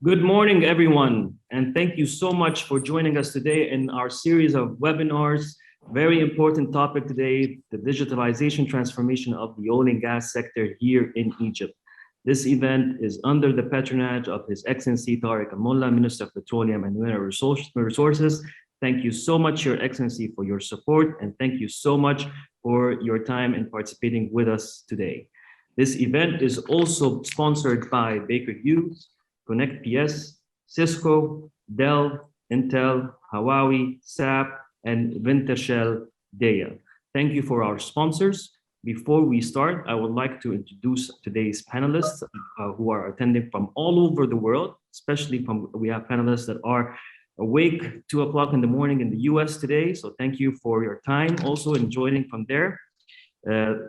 Good morning, everyone, and thank you so much for joining us today in our series of webinars. Very important topic today, the digitalization transformation of the oil and gas sector here in Egypt. This event is under the patronage of His Excellency Tariq Al-Mullah, Minister of Petroleum and Mineral Resources. Thank you so much, Your Excellency, for your support, and thank you so much for your time in participating with us today. This event is also sponsored by Baker Hughes, Connect PS, Cisco, Dell, Intel, Huawei, SAP, and Wintershall Dea. Thank you for our sponsors. Before we start, I would like to introduce today's panelists who are attending from all over the world, especially we have panelists that are awake 2 o'clock in the morning in the US today. So thank you for your time also and joining from there.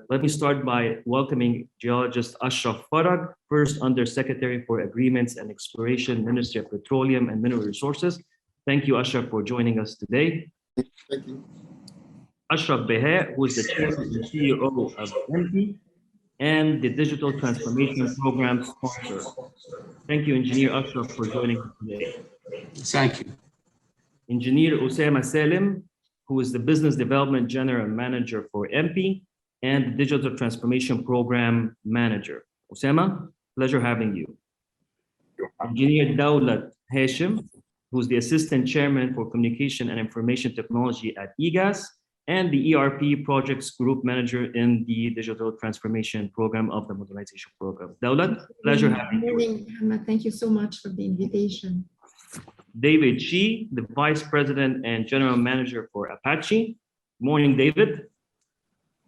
Let me start by welcoming geologist Ashraf Farag, first Under Secretary for Agreements and Exploration, Ministry of Petroleum and Mineral Resources. Thank you, Ashraf, for joining us today. Thank you. Ashraf Behe, who is the Chairman and CEO of MP and the Digital Transformation Program sponsor. Thank you, Engineer Ashraf, for joining us today. Thank you. Engineer Osama Salim, who is the Business Development General Manager for MP and the Digital Transformation Program Manager. Osama, pleasure having you. Engineer Dawlat Hashim, who's the Assistant Chairman for Communication and Information Technology at EGAS and the ERP Projects Group Manager in the Digital Transformation Program of the Modernization Program. Dawlat, pleasure having you. Good morning, Muhammad. Thank you so much for the invitation. David Shi, the Vice President and General Manager for Apache. Morning, David.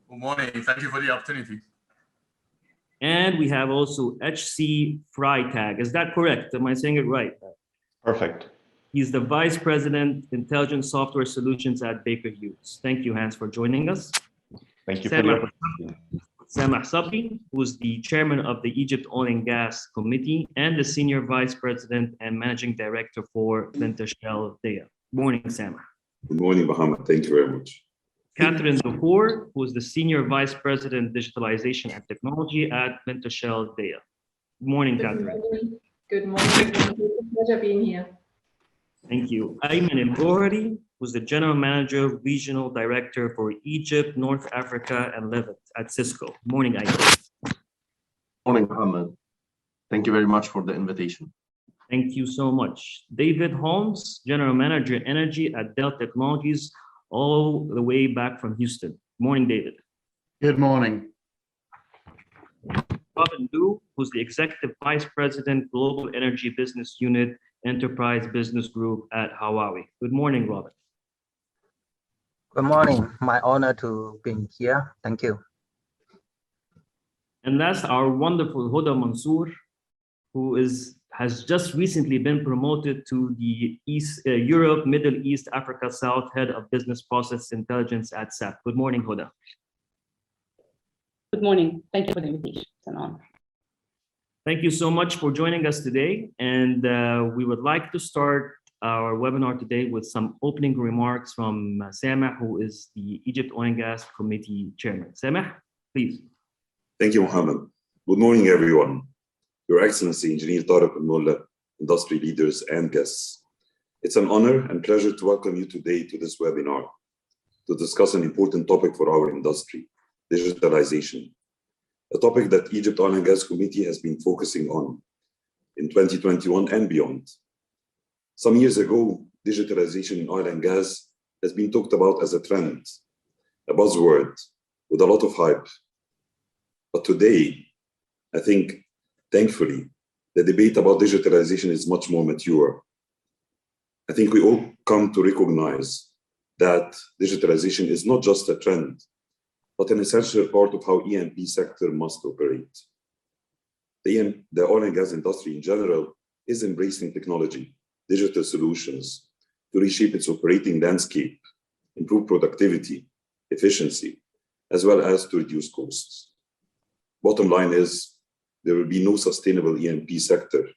Good morning. Thank you for the opportunity. And we have also HC Freitag. Is that correct? Am I saying it right? Perfect. He's the Vice President, Intelligent Software Solutions at Baker Hughes. Thank you, Hans, for joining us. Thank you for the opportunity. Samah Sabri, who is the Chairman of the Egypt Oil and Gas Committee and the Senior Vice President and Managing Director for Wintershall Dea. Morning, Samah. Good morning, Mohammed. Thank you very much. Catherine Dufour, who is the Senior Vice President, Digitalization and Technology at Wintershall Dea. Good morning, Catherine. Good morning. It's a pleasure being here. Thank you. Ayman El-Gohari, who's the General Manager, Regional Director for Egypt, North Africa, and Levant at Cisco. Morning, Ayman. Morning, Mohammed. Thank you very much for the invitation. Thank you so much. David Holmes, General Manager, Energy at Dell Technologies, all the way back from Houston. Morning, David. Good morning. Robin Liu, who's the Executive Vice President, Global Energy Business Unit, Enterprise Business Group at Huawei. Good morning, Robin. Good morning. My honor to be here. Thank you. And that's our wonderful Huda Mansour, who has just recently been promoted to the Europe, Middle East, Africa, South Head of Business Process Intelligence at SAP. Good morning, Huda. Good morning. Thank you for the invitation. It's an honor. Thank you so much for joining us today. And we would like to start our webinar today with some opening remarks from Samah, who is the Egypt Oil and Gas Committee Chairman. Samah, please. Thank you, Mohammed. Good morning, everyone. Your Excellency, Engineer Tariq Al-Mullah, industry leaders and guests. It's an honor and pleasure to welcome you today to this webinar to discuss an important topic for our industry, digitalization, a topic that Egypt Oil and Gas Committee has been focusing on in 2021 and beyond. Some years ago, digitalization in oil and gas has been talked about as a trend, a buzzword with a lot of hype. But today, I think, thankfully, the debate about digitalization is much more mature. I think we all come to recognize that digitalization is not just a trend, but an essential part of how E&P sector must operate. The oil and gas industry in general is embracing technology, digital solutions to reshape its operating landscape, improve productivity, efficiency, as well as to reduce costs. Bottom line is, there will be no sustainable E&P sector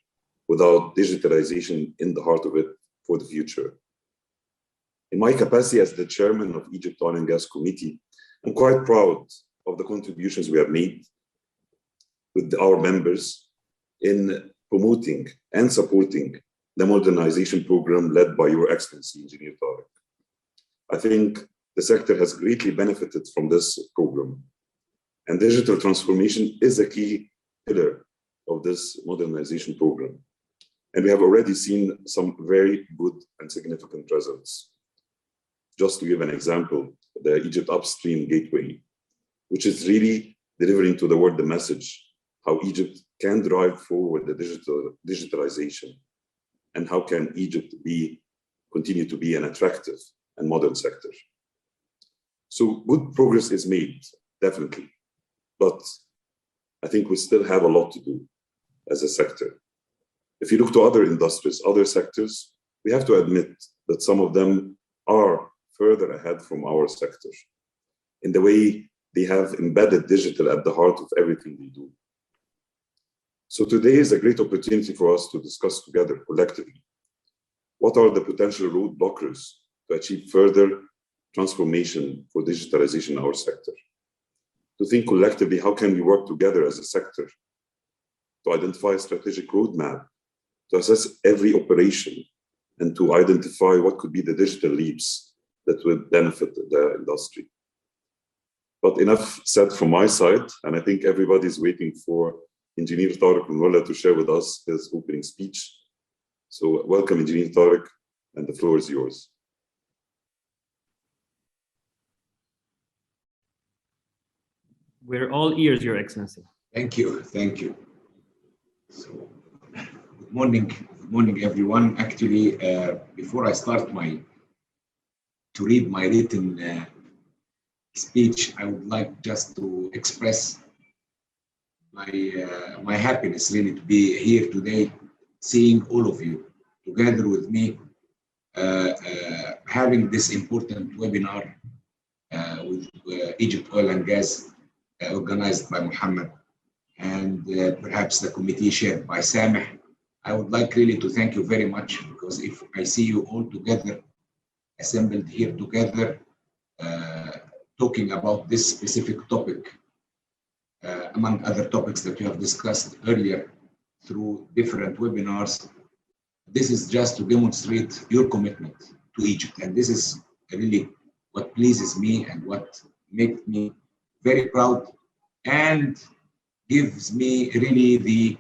without digitalization in the heart of it for the future. In my capacity as the chairman of Egypt Oil and Gas Committee, I'm quite proud of the contributions we have made with our members in promoting and supporting the modernization program led by Your Excellency, Engineer Tariq. I think the sector has greatly benefited from this program, and digital transformation is a key pillar of this modernization program. And we have already seen some very good and significant results. Just to give an example, the Egypt Upstream Gateway, which is really delivering to the world the message how Egypt can drive forward the digitalization, and how can Egypt continue to be an attractive and modern sector. So good progress is made, definitely, but I think we still have a lot to do as a sector. If you look to other industries, other sectors, we have to admit that some of them are further ahead from our sector in the way they have embedded digital at the heart of everything they do. So today is a great opportunity for us to discuss together collectively what are the potential roadblockers to achieve further transformation for digitalization in our sector. To think collectively, how can we work together as a sector to identify a strategic roadmap, to assess every operation, and to identify what could be the digital leaps that would benefit the industry. But enough said from my side, and I think everybody's waiting for Engineer Tariq Mullah to share with us his opening speech. So welcome, Engineer Tariq, and the floor is yours. We're all ears, Your Excellency. Thank you. So, good morning, everyone. Actually, before I start to read my written speech, I would like just to express my happiness really to be here today, seeing all of you together with me, having this important webinar with Egypt Oil and Gas, organized by Mohammed, and perhaps the committee chaired by Sameh. I would like really to thank you very much, because if I see you all together, assembled here together, talking about this specific topic, among other topics that we have discussed earlier through different webinars, this is just to demonstrate your commitment to Egypt. And this is really what pleases me and what makes me very proud and gives me really the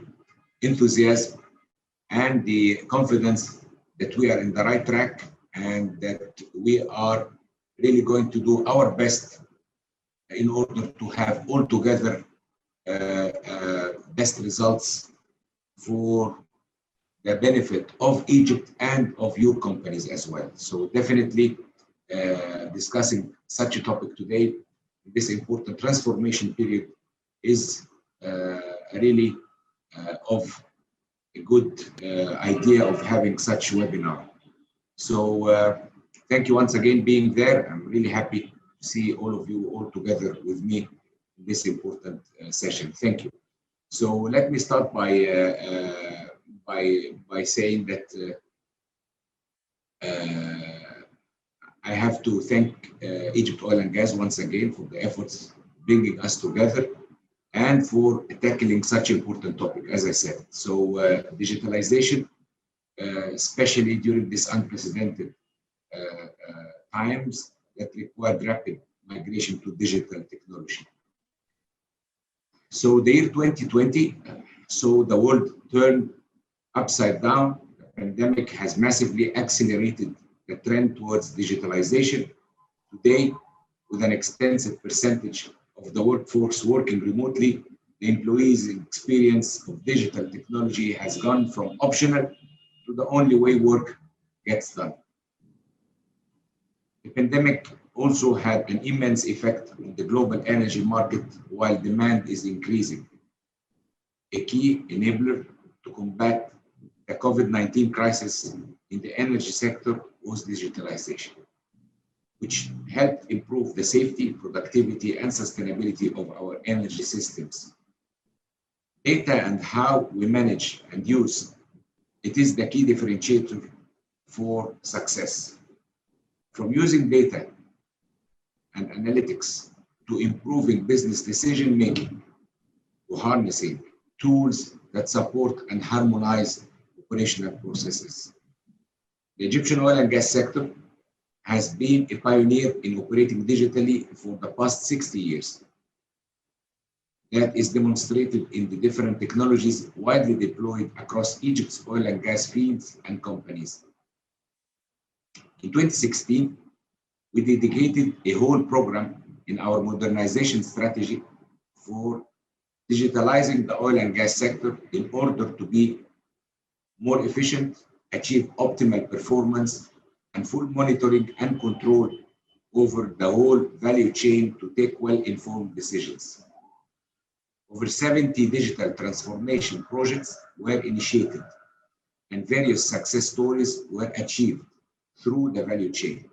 enthusiasm and the confidence that we are in the right track and that we are really going to do our best in order to have all together best results for the benefit of Egypt and of your companies as well. So definitely discussing such a topic today, this important transformation period, is really of a good idea of having such webinar. So thank you once again being there. I'm really happy to see all of you all together with me in this important session. Thank you. So let me start by saying that I have to thank Egypt Oil and Gas once again for the efforts bringing us together and for tackling such important topic, as I said. So digitalization, especially during this unprecedented times that required rapid migration to digital technology. So the year 2020 saw the world turn upside down. The pandemic has massively accelerated the trend towards digitalization. Today, with an extensive percentage of the workforce working remotely, the employees' experience of digital technology has gone from optional to the only way work gets done. The pandemic also had an immense effect on the global energy market while demand is increasing. A key enabler to combat the COVID-19 crisis in the energy sector was digitalization, which helped improve the safety, productivity, and sustainability of our energy systems. Data and how we manage and use it is the key differentiator for success. From using data and analytics to improving business decision making, to harnessing tools that support and harmonize operational processes. The Egyptian oil and gas sector has been a pioneer in operating digitally for the past 60 years. That is demonstrated in the different technologies widely deployed across Egypt's oil and gas fields and companies. In 2016, we dedicated a whole program in our modernization strategy for digitalizing the oil and gas sector in order to be more efficient, achieve optimal performance, and full monitoring and control over the whole value chain to take well-informed decisions. Over 70 digital transformation projects were initiated, and various success stories were achieved through the value chain.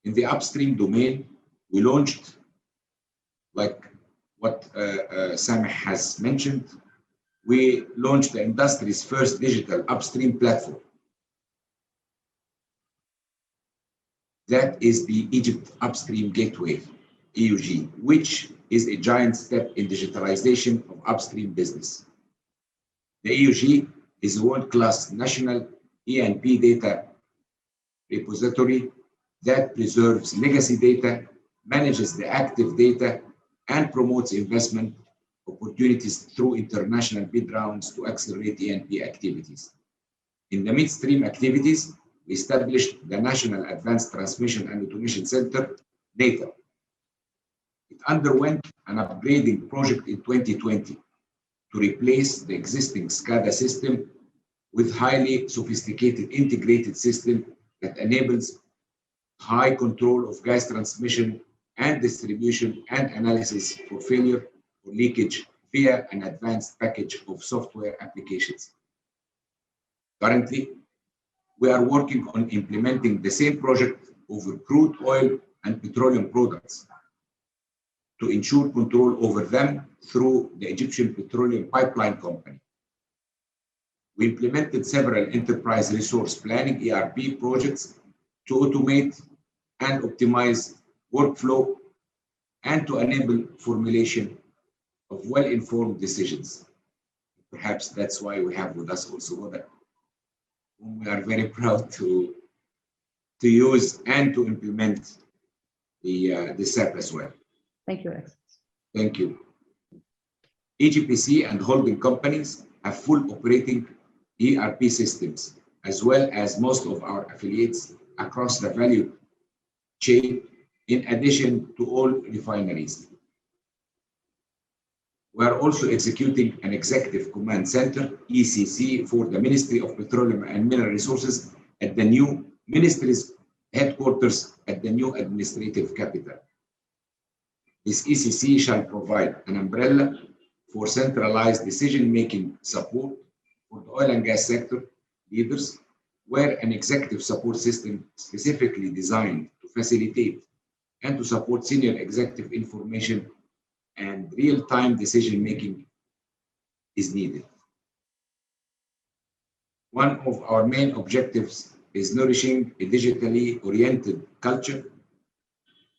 In the upstream domain, we launched, like what Sameh has mentioned, we launched the industry's first digital upstream platform. That is the Egypt Upstream Gateway, EUG, which is a giant step in digitalization of upstream business. The EUG is a world-class national E&P data repository that preserves legacy data, manages the active data, and promotes investment opportunities through international bid rounds to accelerate E&P activities. In the midstream activities, we established the National Advanced Transmission and Automation Center, NATA. It underwent an upgrading project in 2020 to replace the existing SCADA system with highly sophisticated integrated system that enables high control of gas transmission and distribution and analysis for failure or leakage via an advanced package of software applications. Currently, we are working on implementing the same project over crude oil and petroleum products to ensure control over them through the Egyptian Petroleum Pipeline Company. We implemented several enterprise resource planning ERP projects to automate and optimize workflow and to enable formulation of well-informed decisions. Perhaps that's why we have with us also Modern, whom we are very proud to use and to implement the SAP as well. Thank you, Excellency. Thank you. EGPC and holding companies have full operating ERP systems, as well as most of our affiliates across the value chain, in addition to all refineries. We are also executing an executive command center, ECC, for the Ministry of Petroleum and Mineral Resources at the new ministry's headquarters at the new administrative capital. This ECC shall provide an umbrella for centralized decision-making support for the oil and gas sector leaders, where an executive support system specifically designed to facilitate and to support senior executive information and real-time decision-making is needed. One of our main objectives is nourishing a digitally oriented culture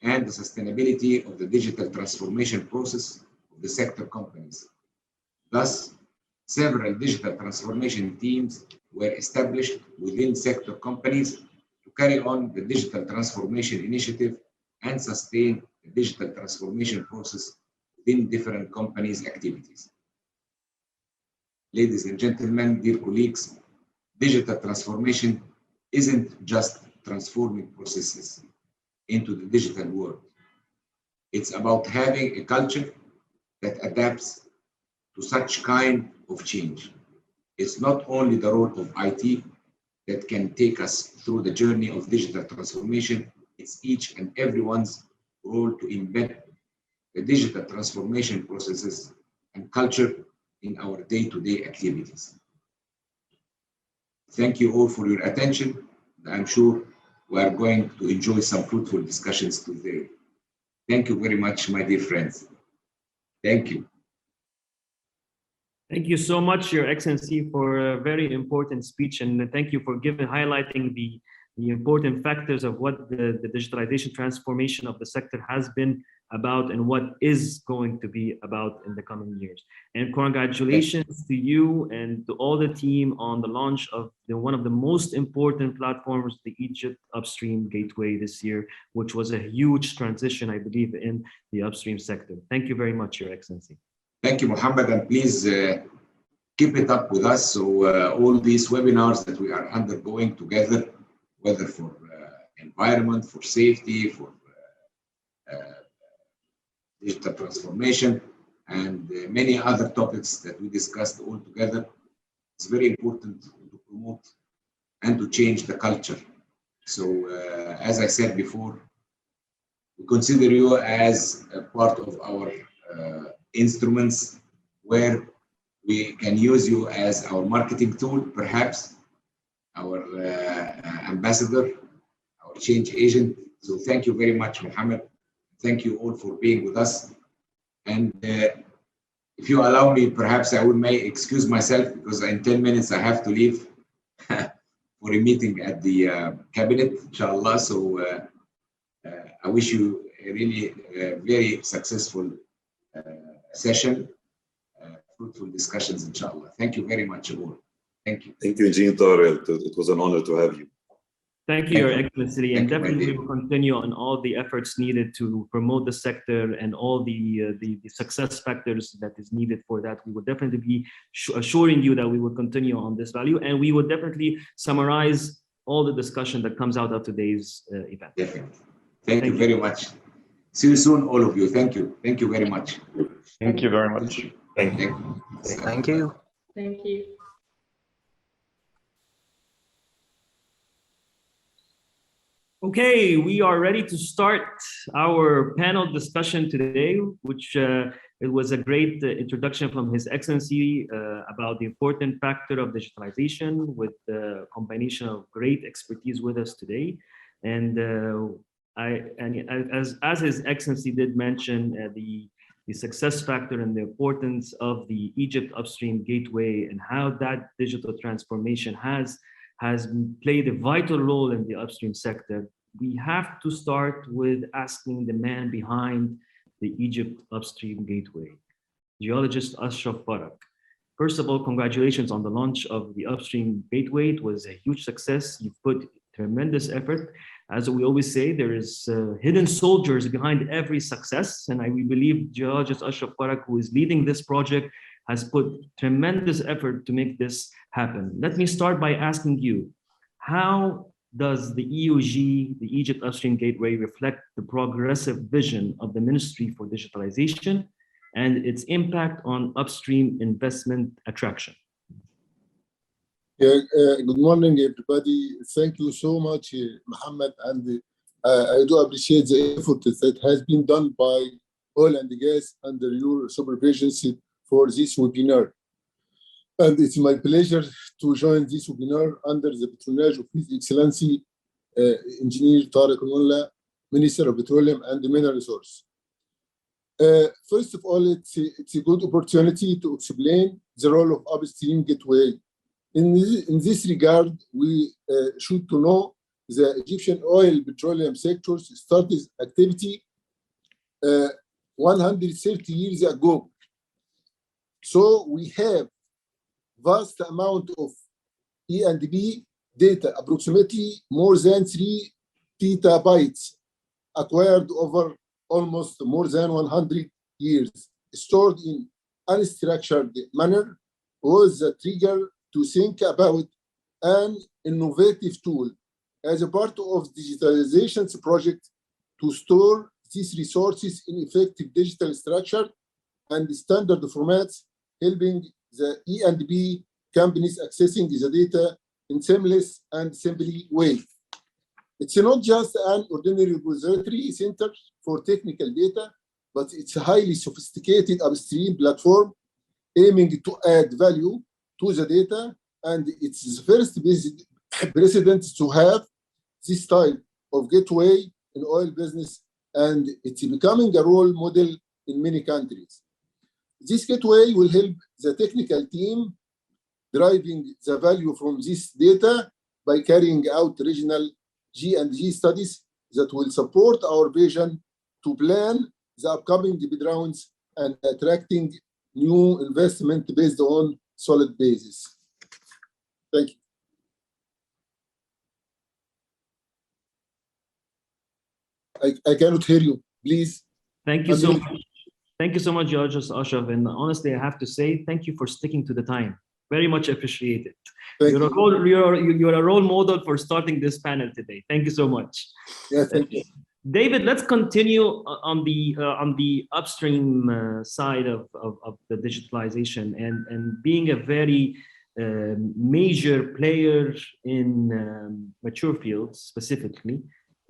and the sustainability of the digital transformation process of the sector companies. Thus, several digital transformation teams were established within sector companies to carry on the digital transformation initiative and sustain the digital transformation process within different companies' activities. Ladies and gentlemen, dear colleagues, digital transformation isn't just transforming processes into the digital world. It's about having a culture that adapts to such kind of change. It's not only the role of IT that can take us through the journey of digital transformation, it's each and everyone's role to embed the digital transformation processes and culture in our day-to-day activities. Thank you all for your attention. I'm sure we are going to enjoy some fruitful discussions today. Thank you very much, my dear friends. Thank you. Thank you so much, Your Excellency, for a very important speech, and thank you for highlighting the important factors of what the digitalization transformation of the sector has been about and what is going to be about in the coming years. And congratulations to you and to all the team on the launch of one of the most important platforms, the Egypt Upstream Gateway this year, which was a huge transition, I believe, in the upstream sector. Thank you very much, Your Excellency. Thank you, Mohammed, and please keep it up with us. So all these webinars that we are undergoing together, whether for environment, for safety, for digital transformation, and many other topics that we discussed all together, it's very important to promote and to change the culture. So as I said before, we consider you as a part of our instruments where we can use you as our marketing tool, perhaps our ambassador, our change agent. So thank you very much, Mohammed. Thank you all for being with us. And if you allow me, perhaps I may excuse myself because in 10 minutes I have to leave for a meeting at the cabinet, inshallah. So I wish you a really very successful session, fruitful discussions, inshallah. Thank you very much, all. Thank you. Thank you, Engineer Tarek. It was an honor to have you. Thank you, Your Excellency, and Thank you, my definitely we dear. will continue on all the efforts needed to promote the sector and all the success factors that is needed for that. We will definitely be assuring you that we will continue on this value, and we will definitely summarize all the discussion that comes out of today's event. Definitely. Thank you very much. See you soon, all of you. Thank you. Thank you very much. Thank you very much. Thank you. Thank you. Okay, we are ready to start our panel discussion today, which it was a great introduction from His Excellency about the important factor of digitalization with the combination of great expertise with us today. And as His Excellency did mention, the success factor and the importance of the Egypt Upstream Gateway and how that digital transformation has played a vital role in the upstream sector, we have to start with asking the man behind the Egypt Upstream Gateway, geologist Ashraf Barak. First of all, congratulations on the launch of the Upstream Gateway. It was a huge success. You've put tremendous effort. As we always say, there is hidden soldiers behind every success. And we believe geologist Ashraf Barak, who is leading this project, has put tremendous effort to make this happen. Let me start by asking you, how does the EUG, the Egypt Upstream Gateway, reflect the progressive vision of the Ministry for Digitalization and its impact on upstream investment attraction? Good morning, everybody. Thank you so much, Mohammed, and I do appreciate the effort that has been done by Oil and Gas under your supervision for this webinar. And it's my pleasure to join this webinar under the patronage of His Excellency Engineer Tarek Al-Mullah, Minister of Petroleum and Mineral Resources. First of all, it's a good opportunity to explain the role of Upstream Gateway. In this regard, we should to know the Egyptian oil petroleum sectors started activity 130 years ago. So we have vast amount of E&P data, approximately more than 3 petabytes, acquired over almost more than 100 years, stored in unstructured manner, was the trigger to think about an innovative tool as a part of digitalization project to store these resources in effective digital structure and standard formats, helping the E&P companies accessing the data in seamless and simply way. It's not just an ordinary repository center for technical data, but it's a highly sophisticated upstream platform aiming to add value to the data, and it's the first precedent to have this type of gateway in oil business, and it's becoming a role model in many countries. This gateway will help the technical team driving the value from this data by carrying out regional G&G studies that will support our vision to plan the upcoming bid rounds and attracting new investment based on solid basis. Thank you. I cannot hear you. Please. Thank you so much. Thank you so much, Judge Ashraf. And honestly, I have to say thank you for sticking to the time. Very much appreciated. You're a role model for starting this panel today. Thank you so much. Yeah, thank you. David, let's continue on the upstream side of the digitalization and being a very major player in mature fields specifically.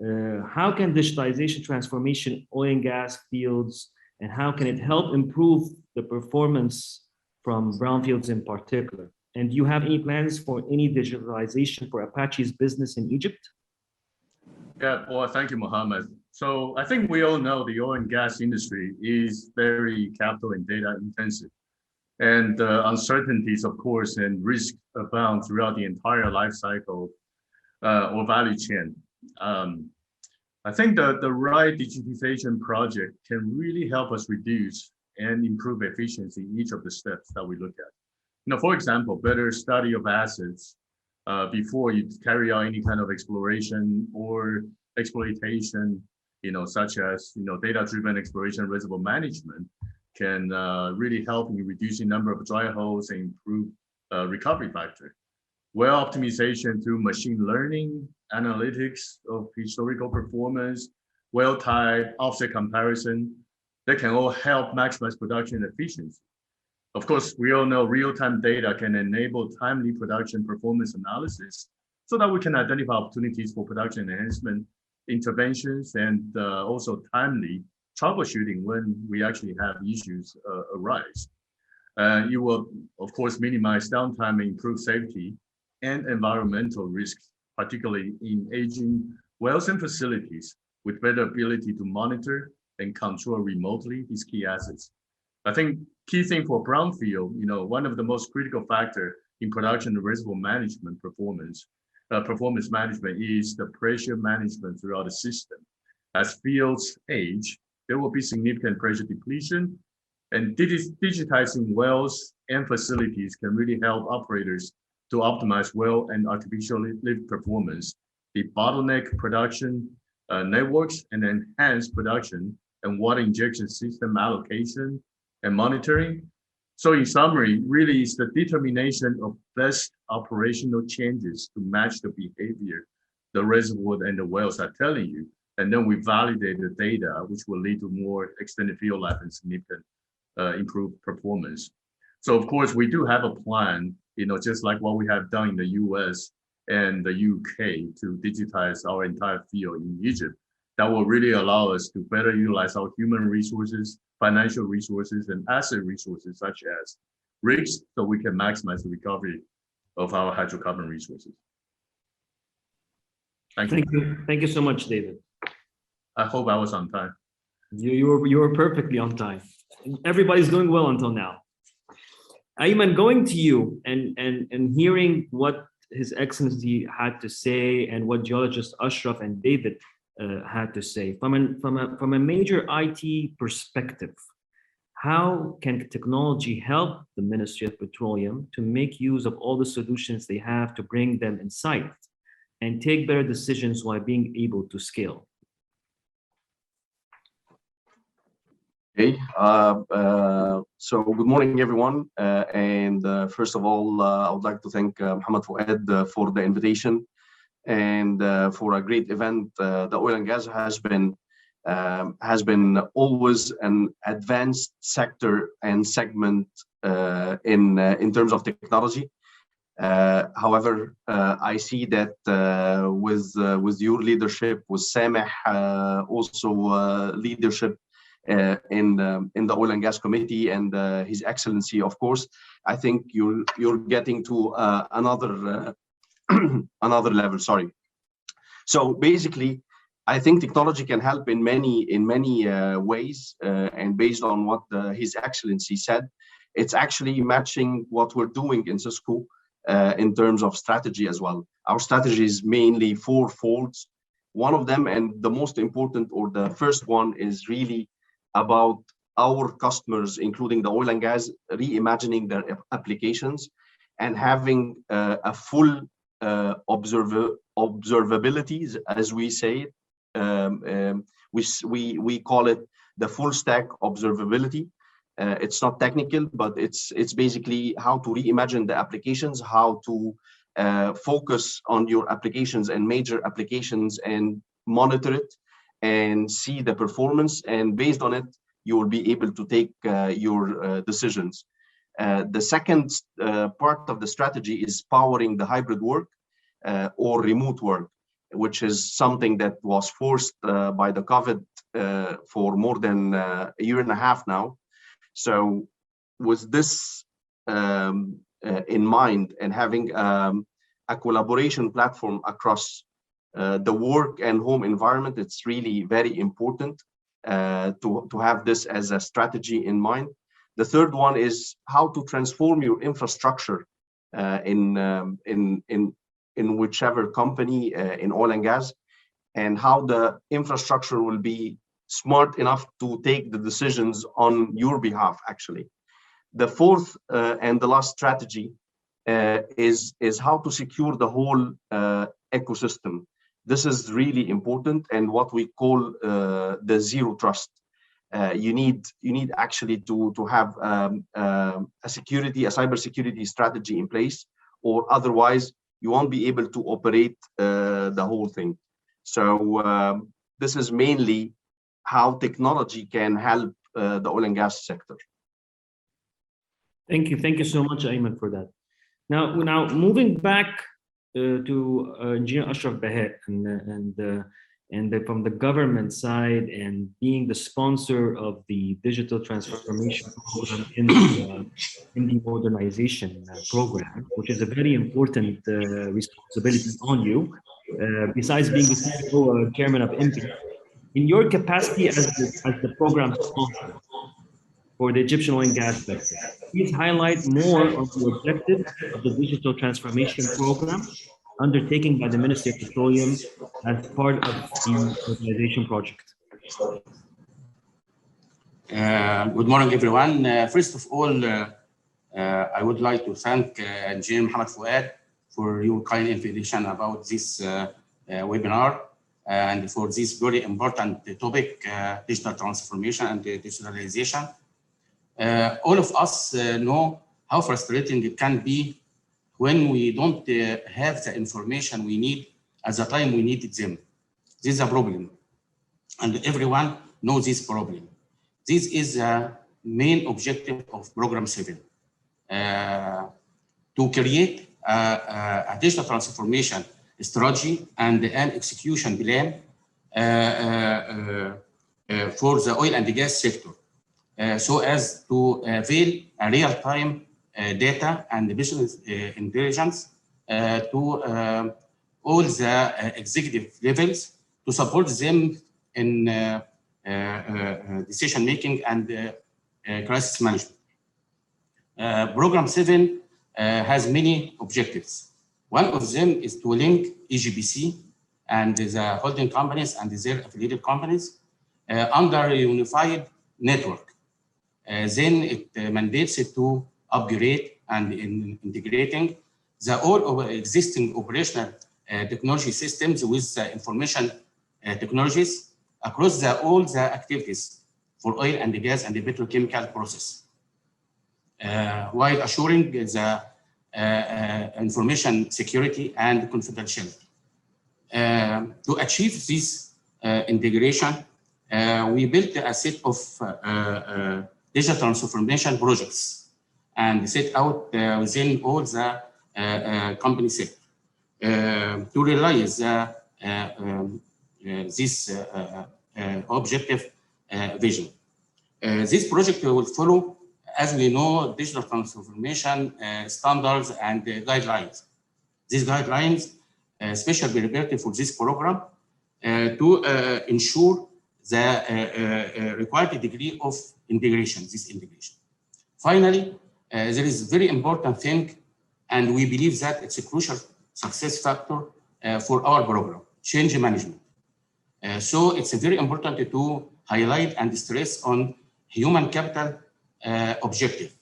How can digitalization transformation oil and gas fields, and how can it help improve the performance from brownfields in particular? And do you have any plans for any digitalization for Apache's business in Egypt? Yeah, well, thank you, Mohammed. So I think we all know the oil and gas industry is very capital and data intensive. And uncertainties, of course, and risk abound throughout the entire life cycle or value chain. I think that the right digitization project can really help us reduce and improve efficiency in each of the steps that we look at. You know, for example, better study of assets before you carry out any kind of exploration or exploitation, you know, such as, you know, data-driven exploration reservoir management can really help in reducing number of dry holes and improve recovery factor. Well optimization through machine learning, analytics of historical performance, well type, offset comparison, that can all help maximize production efficiency. Of course, we all know real-time data can enable timely production performance analysis so that we can identify opportunities for production enhancement interventions and also timely troubleshooting when we actually have issues arise. You will, of course, minimize downtime and improve safety and environmental risks, particularly in aging wells and facilities with better ability to monitor and control remotely these key assets. I think key thing for brownfield, you know, one of the most critical factor in production and reservoir management performance management is the pressure management throughout the system. As fields age, there will be significant pressure depletion, and digitizing wells and facilities can really help operators to optimize well and artificial lift performance, the bottleneck production networks, and enhance production and water injection system allocation and monitoring. So in summary, really it's the determination of best operational changes to match the behavior the reservoir and the wells are telling you. And then we validate the data, which will lead to more extended field life and significant improved performance. So of course, we do have a plan, you know, just like what we have done in the US and the UK to digitize our entire field in Egypt, that will really allow us to better utilize our human resources, financial resources, and asset resources, such as rigs, so we can maximize the recovery of our hydrocarbon resources. Thank you. Thank you so much, David. I hope I was on time. You were perfectly on time. Everybody's doing well until now. Ayman, going to you and hearing what His Excellency had to say and what geologist Ashraf and David had to say from a major IT perspective. How can technology help the Ministry of Petroleum to make use of all the solutions they have to bring them insight and take better decisions while being able to scale? Okay, so good morning, everyone. First of all, I would like to thank Mohammed Fouad for the invitation and for a great event. The oil and gas has been always an advanced sector and segment in terms of technology. However, I see that with your leadership, with Sameh also leadership in the Oil and Gas Committee and His Excellency, of course, I think you're getting to another another level. Sorry. So basically, I think technology can help in many ways, and based on what His Excellency said, it's actually matching what we're doing in Cisco in terms of strategy as well. Our strategy is mainly fourfold. One of them, and the most important or the first one, is really about our customers, including the oil and gas, reimagining their applications and having a full observability, as we say it. We call it the full stack observability. It's not technical, but it's basically how to reimagine the applications, how to focus on your applications and major applications and monitor it and see the performance. And based on it, you will be able to take your decisions. The second part of the strategy is powering the hybrid work or remote work, which is something that was forced by the COVID for more than a year and a half now. So with this in mind and having a collaboration platform across the work and home environment, it's really very important to have this as a strategy in mind. The third one is how to transform your infrastructure in whichever company in oil and gas, and how the infrastructure will be smart enough to take the decisions on your behalf, actually. The fourth and the last strategy is how to secure the whole ecosystem. This is really important and what we call the zero trust. You need actually to have a cybersecurity strategy in place, or otherwise you won't be able to operate the whole thing. So this is mainly how technology can help the oil and gas sector. Thank you so much, Ayman, for that. Now moving back to Engineer Ashraf Bahet and from the government side and being the sponsor of the digital transformation program in the modernization program, which is a very important responsibility on you, besides being the CEO or chairman of IMPI. In your capacity as the program sponsor for the Egyptian oil and gas sector, please highlight more of the objectives of the digital transformation program undertaken by the Ministry of Petroleum as part of the Modernization project. Good morning, everyone. First of all, I would like to thank Engineer Mohammed Fouad for your kind invitation about this webinar and for this very important topic, digital transformation and digitalization. All of us know how frustrating it can be when we don't have the information we need at the time we needed them. This is a problem, and everyone knows this problem. This is the main objective of Program 7, to create a digital transformation strategy and an execution plan for the oil and gas sector, so as to avail a real-time data and business intelligence to all the executive levels to support them in decision making and crisis management. Program 7 has many objectives. One of them is to link EGPC and the holding companies and their affiliated companies under a unified network. Then it mandates it to upgrade and integrating all of existing operational technology systems with information technologies across all the activities for oil and gas and the petrochemical process, while assuring the information security and confidentiality. To achieve this integration, we built a set of digital transformation projects and set out within all the company sector to realize this objective vision. This project will follow, as we know, digital transformation standards and guidelines. These guidelines especially prepared for this program to ensure the required degree of integration, this integration. Finally, there is a very important thing, and we believe that it's a crucial success factor for our program, change management. So it's very important to highlight and stress on human capital objective.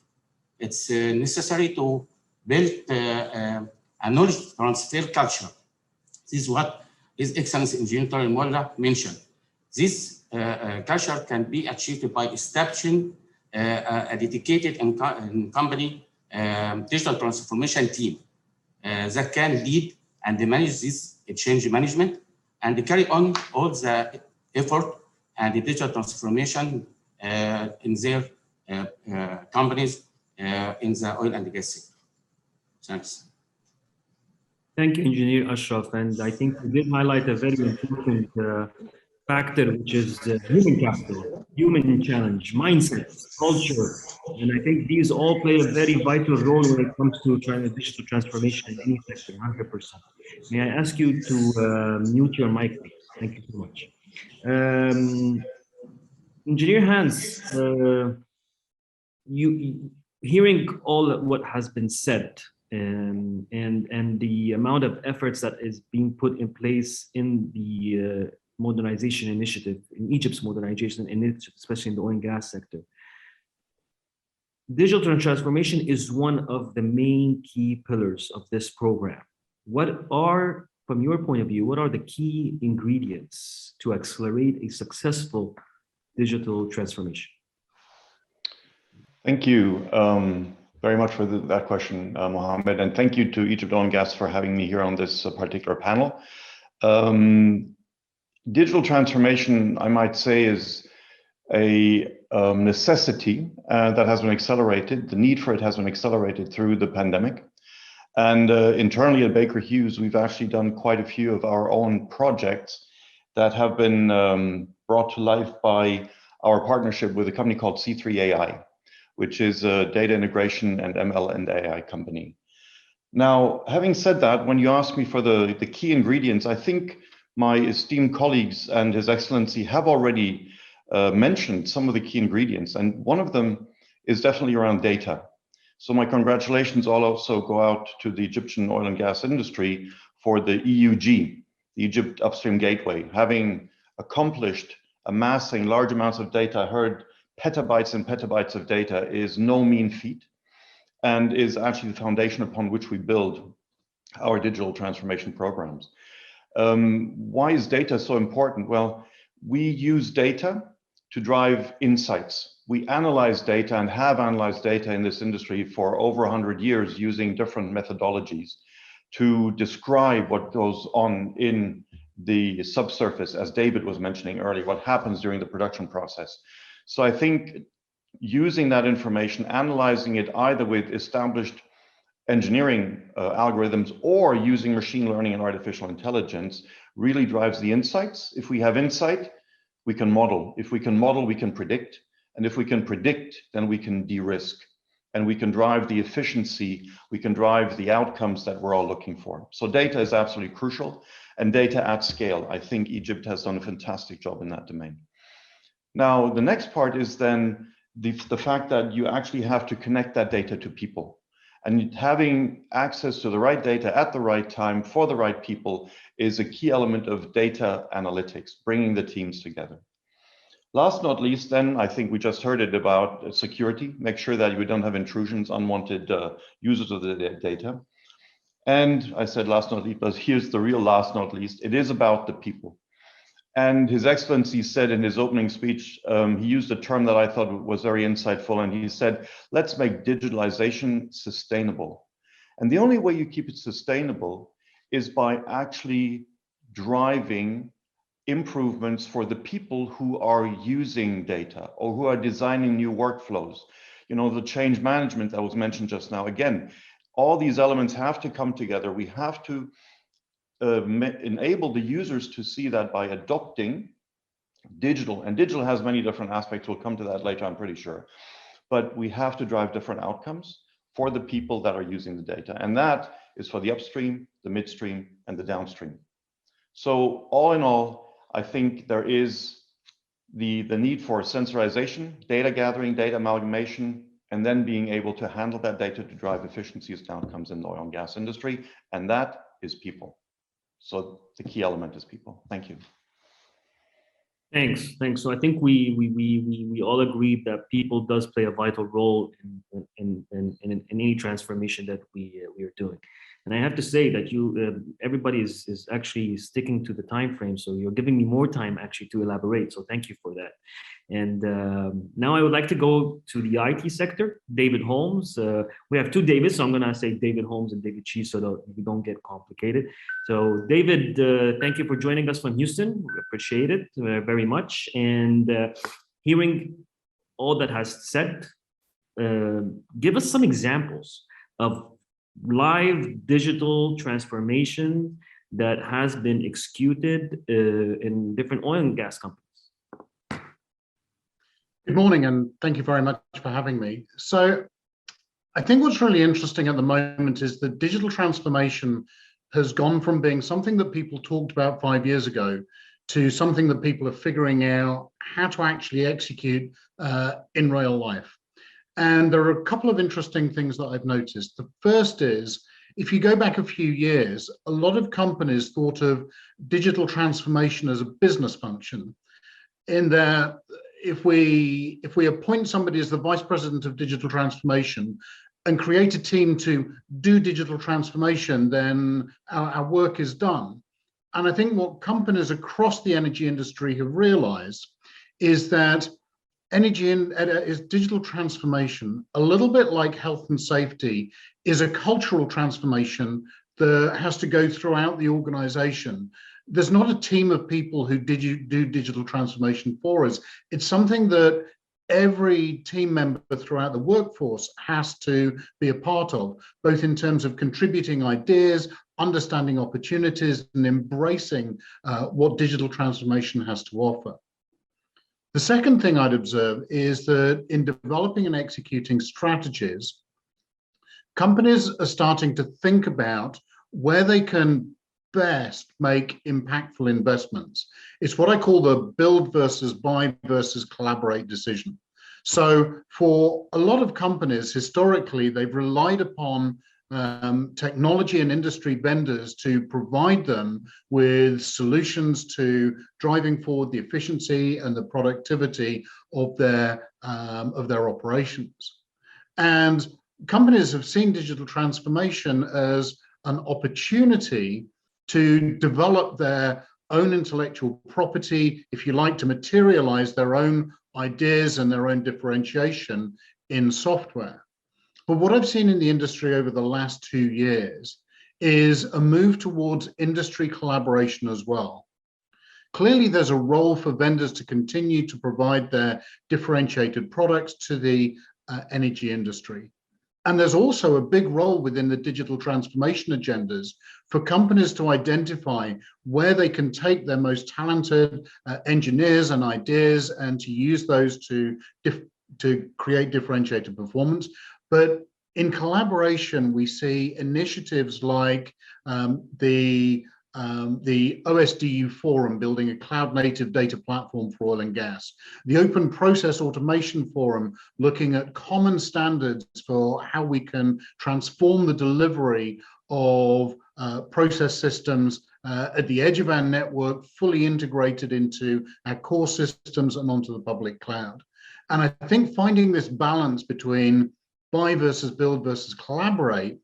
It's necessary to build a knowledge transfer culture. This is what His Excellency Engineer Tarek Mullah mentioned. This culture can be achieved by establishing a dedicated and company digital transformation team that can lead and manage this change management and carry on all the effort and the digital transformation in their companies in the oil and gas sector. Thanks. Thank you, Engineer Ashraf. And I think you did highlight a very important factor, which is human capital, human challenge, mindset, culture. And I think these all play a very vital role when it comes to digital transformation in any sector, 100%. May I ask you to mute your mic, please? Thank you so much. Engineer Hans, hearing all what has been said, and the amount of efforts that is being put in place in the modernization initiative, in Egypt's modernization initiative, especially in the oil and gas sector. Digital transformation is one of the main key pillars of this program. What are, from your point of view, what are the key ingredients to accelerate a successful digital transformation? Thank you very much for that question, Mohammed, and thank you to Egypt Oil and Gas for having me here on this particular panel. Digital transformation, I might say, is a necessity that has been accelerated. The need for it has been accelerated through the pandemic. And internally at Baker Hughes, we've actually done quite a few of our own projects that have been brought to life by our partnership with a company called C3AI, which is a data integration and ML and AI company. Now, having said that, when you ask me for the key ingredients, I think my esteemed colleagues and His Excellency have already mentioned some of the key ingredients, and one of them is definitely around data. So my congratulations also go out to the Egyptian oil and gas industry for the EUG, the Egypt Upstream Gateway, having accomplished amassing large amounts of data. I heard petabytes and petabytes of data is no mean feat and is actually the foundation upon which we build our digital transformation programs. Why is data so important? Well, we use data to drive insights. We analyze data and have analyzed data in this industry for over 100 years using different methodologies to describe what goes on in the subsurface, as David was mentioning earlier, what happens during the production process. So I think using that information, analyzing it either with established engineering algorithms or using machine learning and artificial intelligence really drives the insights. If we have insight, we can model. If we can model, we can predict. And if we can predict, then we can de-risk. And we can drive the efficiency, we can drive the outcomes that we're all looking for. So data is absolutely crucial, and data at scale. I think Egypt has done a fantastic job in that domain. Now, the next part is then the fact that you actually have to connect that data to people. And having access to the right data at the right time for the right people is a key element of data analytics, bringing the teams together. Last not least, then, I think we just heard it about security, make sure that we don't have intrusions, unwanted users of the data. And I said last not least, but here's the real last not least, it is about the people. And His Excellency said in his opening speech, he used a term that I thought was very insightful, and he said, let's make digitalization sustainable. And the only way you keep it sustainable is by actually driving improvements for the people who are using data or who are designing new workflows. You know, the change management that was mentioned just now, again, all these elements have to come together. We have to enable the users to see that by adopting digital, and digital has many different aspects. We'll come to that later, I'm pretty sure. But we have to drive different outcomes for the people that are using the data. And that is for the upstream, the midstream, and the downstream. So all in all, I think there is the need for sensorization, data gathering, data amalgamation, and then being able to handle that data to drive efficiencies and outcomes in the oil and gas industry. And that is people. So the key element is people. Thank you. Thanks. So I think we all agree that people does play a vital role in any transformation that we are doing. And I have to say that everybody is actually sticking to the time frame. So you're giving me more time actually to elaborate. So thank you for that. And now I would like to go to the IT sector. David Holmes. We have two Davids, so I'm going to say David Holmes and David Chi so that we don't get complicated. So David, thank you for joining us from Houston. We appreciate it very much. And hearing all that has said, give us some examples of live digital transformation that has been executed in different oil and gas companies. Good morning, and thank you very much for having me. So I think what's really interesting at the moment is that digital transformation has gone from being something that people talked about 5 years ago to something that people are figuring out how to actually execute in real life. And there are a couple of interesting things that I've noticed. The first is, if you go back a few years, a lot of companies thought of digital transformation as a business function, in that if we appoint somebody as the vice president of digital transformation and create a team to do digital transformation, then our work is done. And I think what companies across the energy industry have realized is that is digital transformation, a little bit like health and safety, is a cultural transformation that has to go throughout the organization. There's not a team of people who do digital transformation for us. It's something that every team member throughout the workforce has to be a part of, both in terms of contributing ideas, understanding opportunities, and embracing what digital transformation has to offer. The second thing I'd observe is that in developing and executing strategies, companies are starting to think about where they can best make impactful investments. It's what I call the build versus buy versus collaborate decision. So for a lot of companies, historically, they've relied upon technology and industry vendors to provide them with solutions to driving forward the efficiency and the productivity of their operations. And companies have seen digital transformation as an opportunity to develop their own intellectual property, if you like, to materialize their own ideas and their own differentiation in software. But what I've seen in the industry over the last 2 years is a move towards industry collaboration as well. Clearly, there's a role for vendors to continue to provide their differentiated products to the energy industry. And there's also a big role within the digital transformation agendas for companies to identify where they can take their most talented engineers and ideas and to use those to create differentiated performance. But in collaboration, we see initiatives like the OSDU Forum, building a cloud-native data platform for oil and gas. The Open Process Automation Forum, looking at common standards for how we can transform the delivery of process systems at the edge of our network, fully integrated into our core systems and onto the public cloud. And I think finding this balance between buy versus build versus collaborate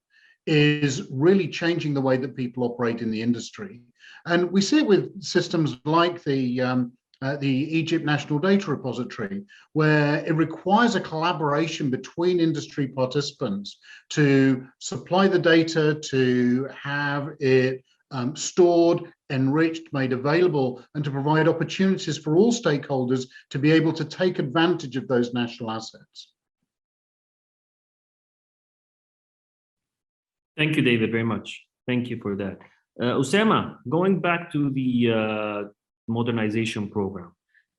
is really changing the way that people operate in the industry. And we see it with systems like the Egypt National Data Repository, where it requires a collaboration between industry participants to supply the data, to have it stored, enriched, made available, and to provide opportunities for all stakeholders to be able to take advantage of those national assets. Thank you, David, very much. Thank you for that. Osama, going back to the modernization program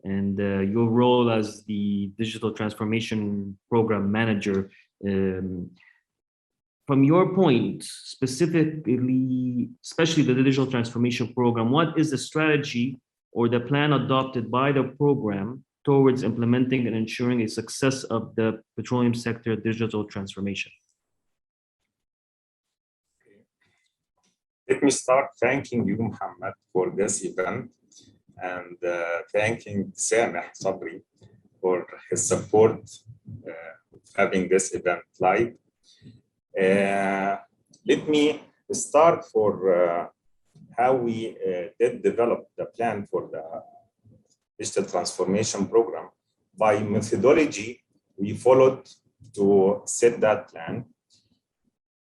and your role as the digital transformation program manager, from your point, specifically, especially the digital transformation program, what is the strategy or the plan adopted by the program towards implementing and ensuring a success of the petroleum sector digital transformation? Let me start thanking you, Muhammad, for this event and thanking Sameh Sabri for his support having this event live. Let me start for how we did develop the plan for the digital transformation program. By methodology, we followed to set that plan.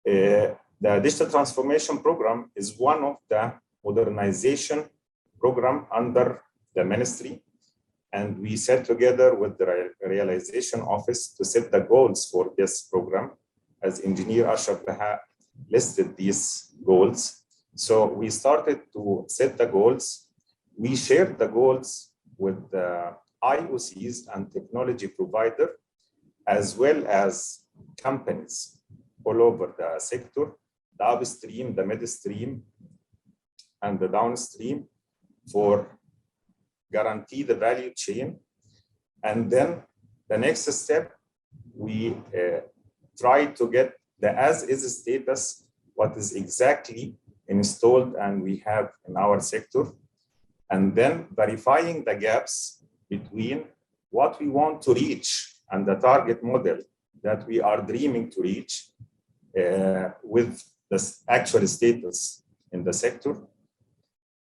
The digital transformation program is one of the modernization program under the ministry. And we sat together with the realization office to set the goals for this program. As Engineer Ashraf Baha listed these goals. So we started to set the goals. We shared the goals with the IOCs and technology provider, as well as companies all over the sector, the upstream, the midstream, and the downstream, for guarantee the value chain. And then the next step, we try to get the as-is status, what is exactly installed and we have in our sector, and then verifying the gaps between what we want to reach and the target model that we are dreaming to reach with the actual status in the sector.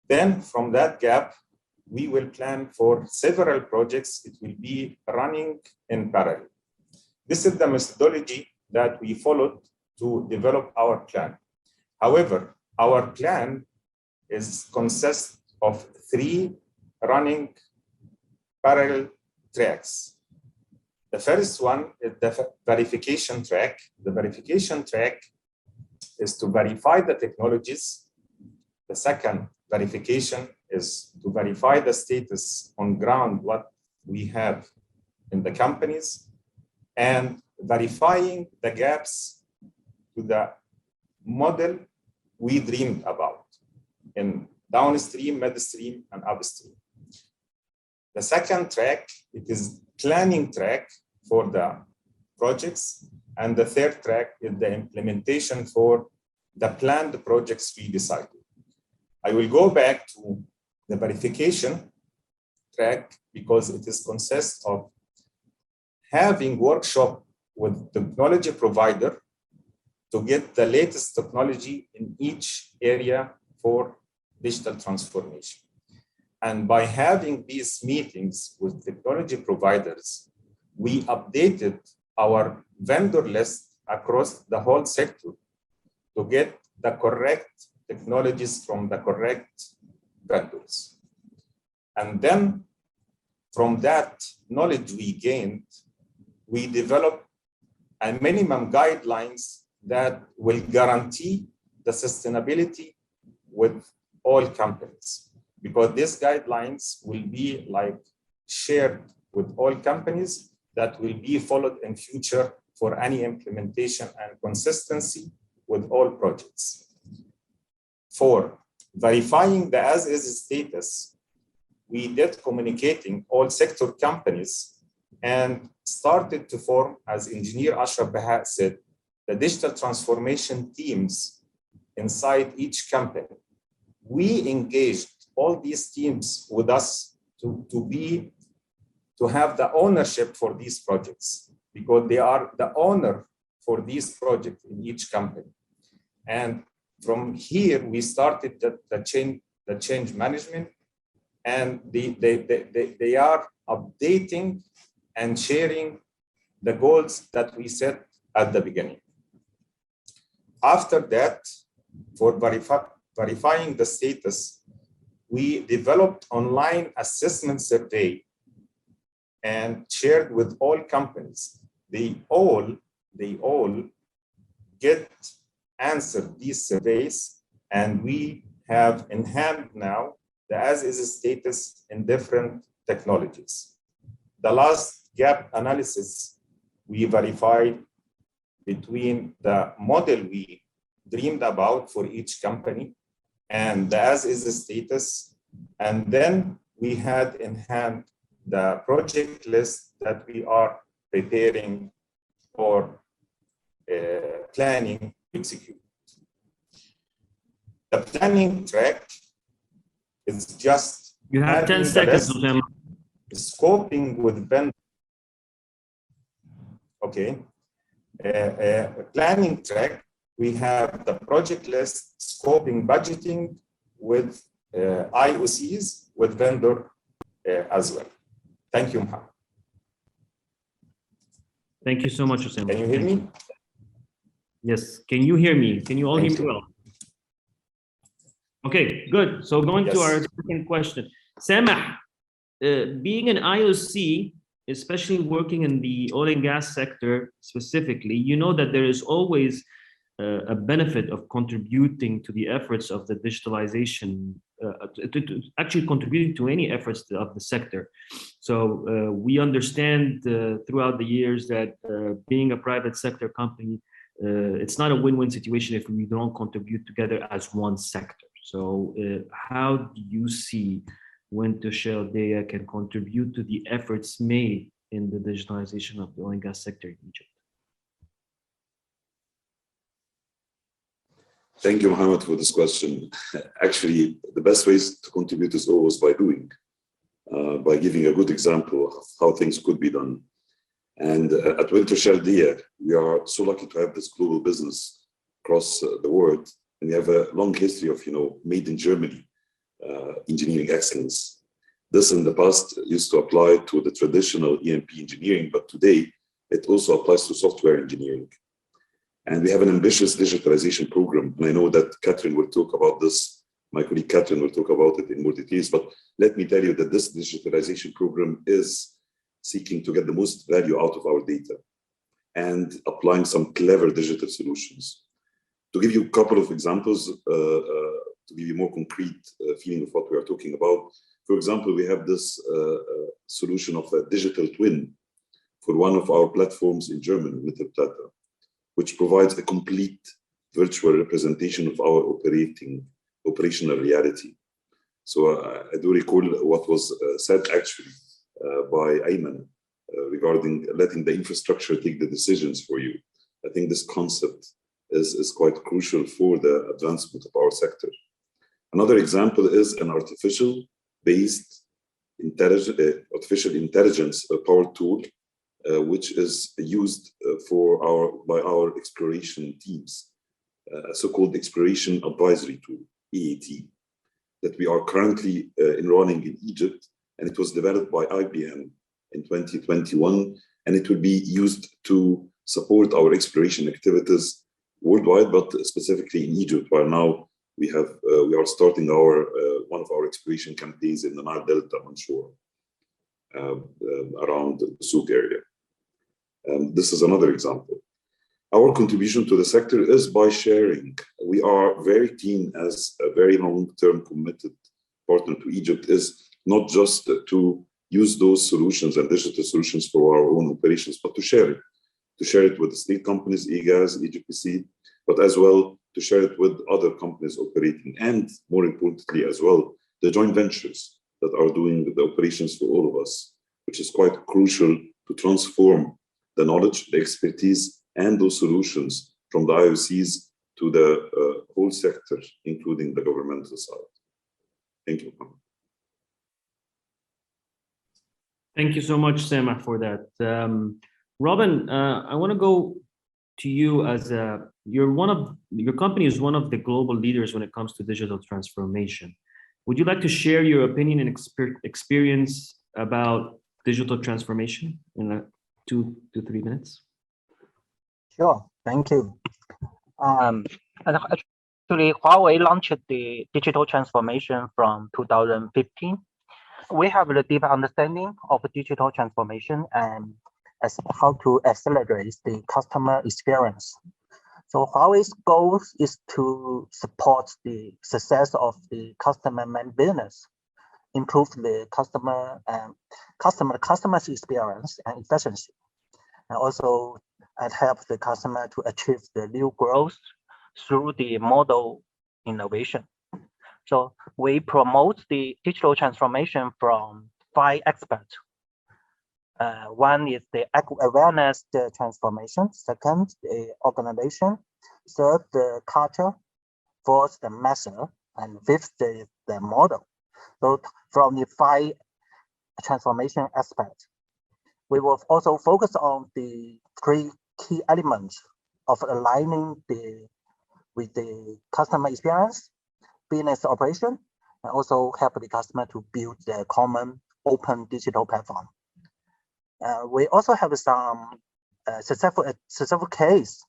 Then from that gap, we will plan for several projects. It will be running in parallel. This is the methodology that we followed to develop our plan. However, our plan consists of 3 running parallel tracks. The first one is the verification track. The verification track is to verify the technologies. The second verification is to verify the status on ground, what we have in the companies, and verifying the gaps to the model we dreamed about in downstream, midstream, and upstream. The second track, it is planning track for the projects, and the third track is the implementation for the planned projects we decided. I will go back to the verification track because it consists of having workshop with technology provider to get the latest technology in each area for digital transformation. And by having these meetings with technology providers, we updated our vendor list across the whole sector to get the correct technologies from the correct vendors. And then from that knowledge we gained, we developed a minimum guidelines that will guarantee the sustainability with all companies, because these guidelines will be like shared with all companies that will be followed in future for any implementation and consistency with all projects. For verifying the as-is status, we did communicating all sector companies and started to form, as Engineer Ashraf Baha said, the digital transformation teams inside each company. We engaged all these teams with us to have the ownership for these projects, because they are the owner for these projects in each company. And from here, we started the change management, and they are updating and sharing the goals that we set at the beginning. After that, for verifying the status, we developed online assessment survey and shared with all companies. They all get answered these surveys, and we have in hand now the as-is status in different technologies. The last gap analysis we verified between the model we dreamed about for each company and the as-is status, and then we had in hand the project list that we are preparing for planning to execute. The planning track is just You have 10 having the seconds, best Osama. scoping with vendor. Okay. Planning track, we have the project list, scoping, budgeting with IOCs, with vendor as well. Thank you, Mohammed. Thank you so much, Osama. Can you hear me? Yes. Can you hear me? Can you all hear Thank me you. well? Okay, good. So going to our second question. Samah, being an IOC, especially working in the oil and gas sector specifically, you know that there is always a benefit of contributing to the efforts of the digitalization, actually contributing to any efforts of the sector. So we understand throughout the years that being a private sector company, it's not a win-win situation if we don't contribute together as one sector. So how do you see Wintershall Dea can contribute to the efforts made in the digitalization of the oil and gas sector in Egypt? Thank you, Mohammed, for this question. Actually, the best ways to contribute is always by doing, by giving a good example of how things could be done. And at Wintershall Dea, we are so lucky to have this global business across the world. And we have a long history of, made in Germany engineering excellence. This in the past used to apply to the traditional E&P engineering, but today it also applies to software engineering. And we have an ambitious digitalization program. And I know that Catherine will talk about this. My colleague Catherine will talk about it in more details, but let me tell you that this digitalization program is seeking to get the most value out of our data and applying some clever digital solutions. To give you a couple of examples, to give you more concrete feeling of what we are talking about, for example, we have this solution of a digital twin for one of our platforms in Germany, Mittelplatte, which provides a complete virtual representation of our operational reality. So I do recall what was said actually by Ayman regarding letting the infrastructure take the decisions for you. I think this concept is quite crucial for the advancement of our sector. Another example is an artificial intelligence powered tool, which is used by our exploration teams, a so-called exploration advisory tool, EAT, that we are currently enrolling in Egypt, and it was developed by IBM in 2021, and it will be used to support our exploration activities worldwide, but specifically in Egypt, where now we are starting one of our exploration campaigns in the Nile Delta onshore, around the Souk area. This is another example. Our contribution to the sector is by sharing. We are very keen, as a very long-term committed partner to Egypt, is not just to use those solutions and digital solutions for our own operations, but to share it with the state companies, EGAS, EGPC, but as well to share it with other companies operating, and more importantly as well, the joint ventures that are doing the operations for all of us, which is quite crucial to transform the knowledge, the expertise, and those solutions from the IOCs to the whole sector, including the governmental side. Thank you. Thank you so much, Samah, for that. Robin, I want to go to you as your company is one of the global leaders when it comes to digital transformation. Would you like to share your opinion and experience about digital transformation in 2 to 3 minutes? Sure, thank you. Actually, Huawei launched the digital transformation from 2015. We have a deep understanding of digital transformation and how to accelerate the customer experience. So Huawei's goal is to support the success of the customer main business, improve the customer's experience and efficiency, and also help the customer to achieve the new growth through the model innovation. So we promote the digital transformation from 5 aspects. One is the awareness transformation. Second, the organization. Third, the culture. Fourth, the method. And fifth, the model. So from the 5 transformation aspects, we will also focus on the 3 key elements of aligning with the customer experience, business operation, and also help the customer to build their common open digital platform. We also have some successful case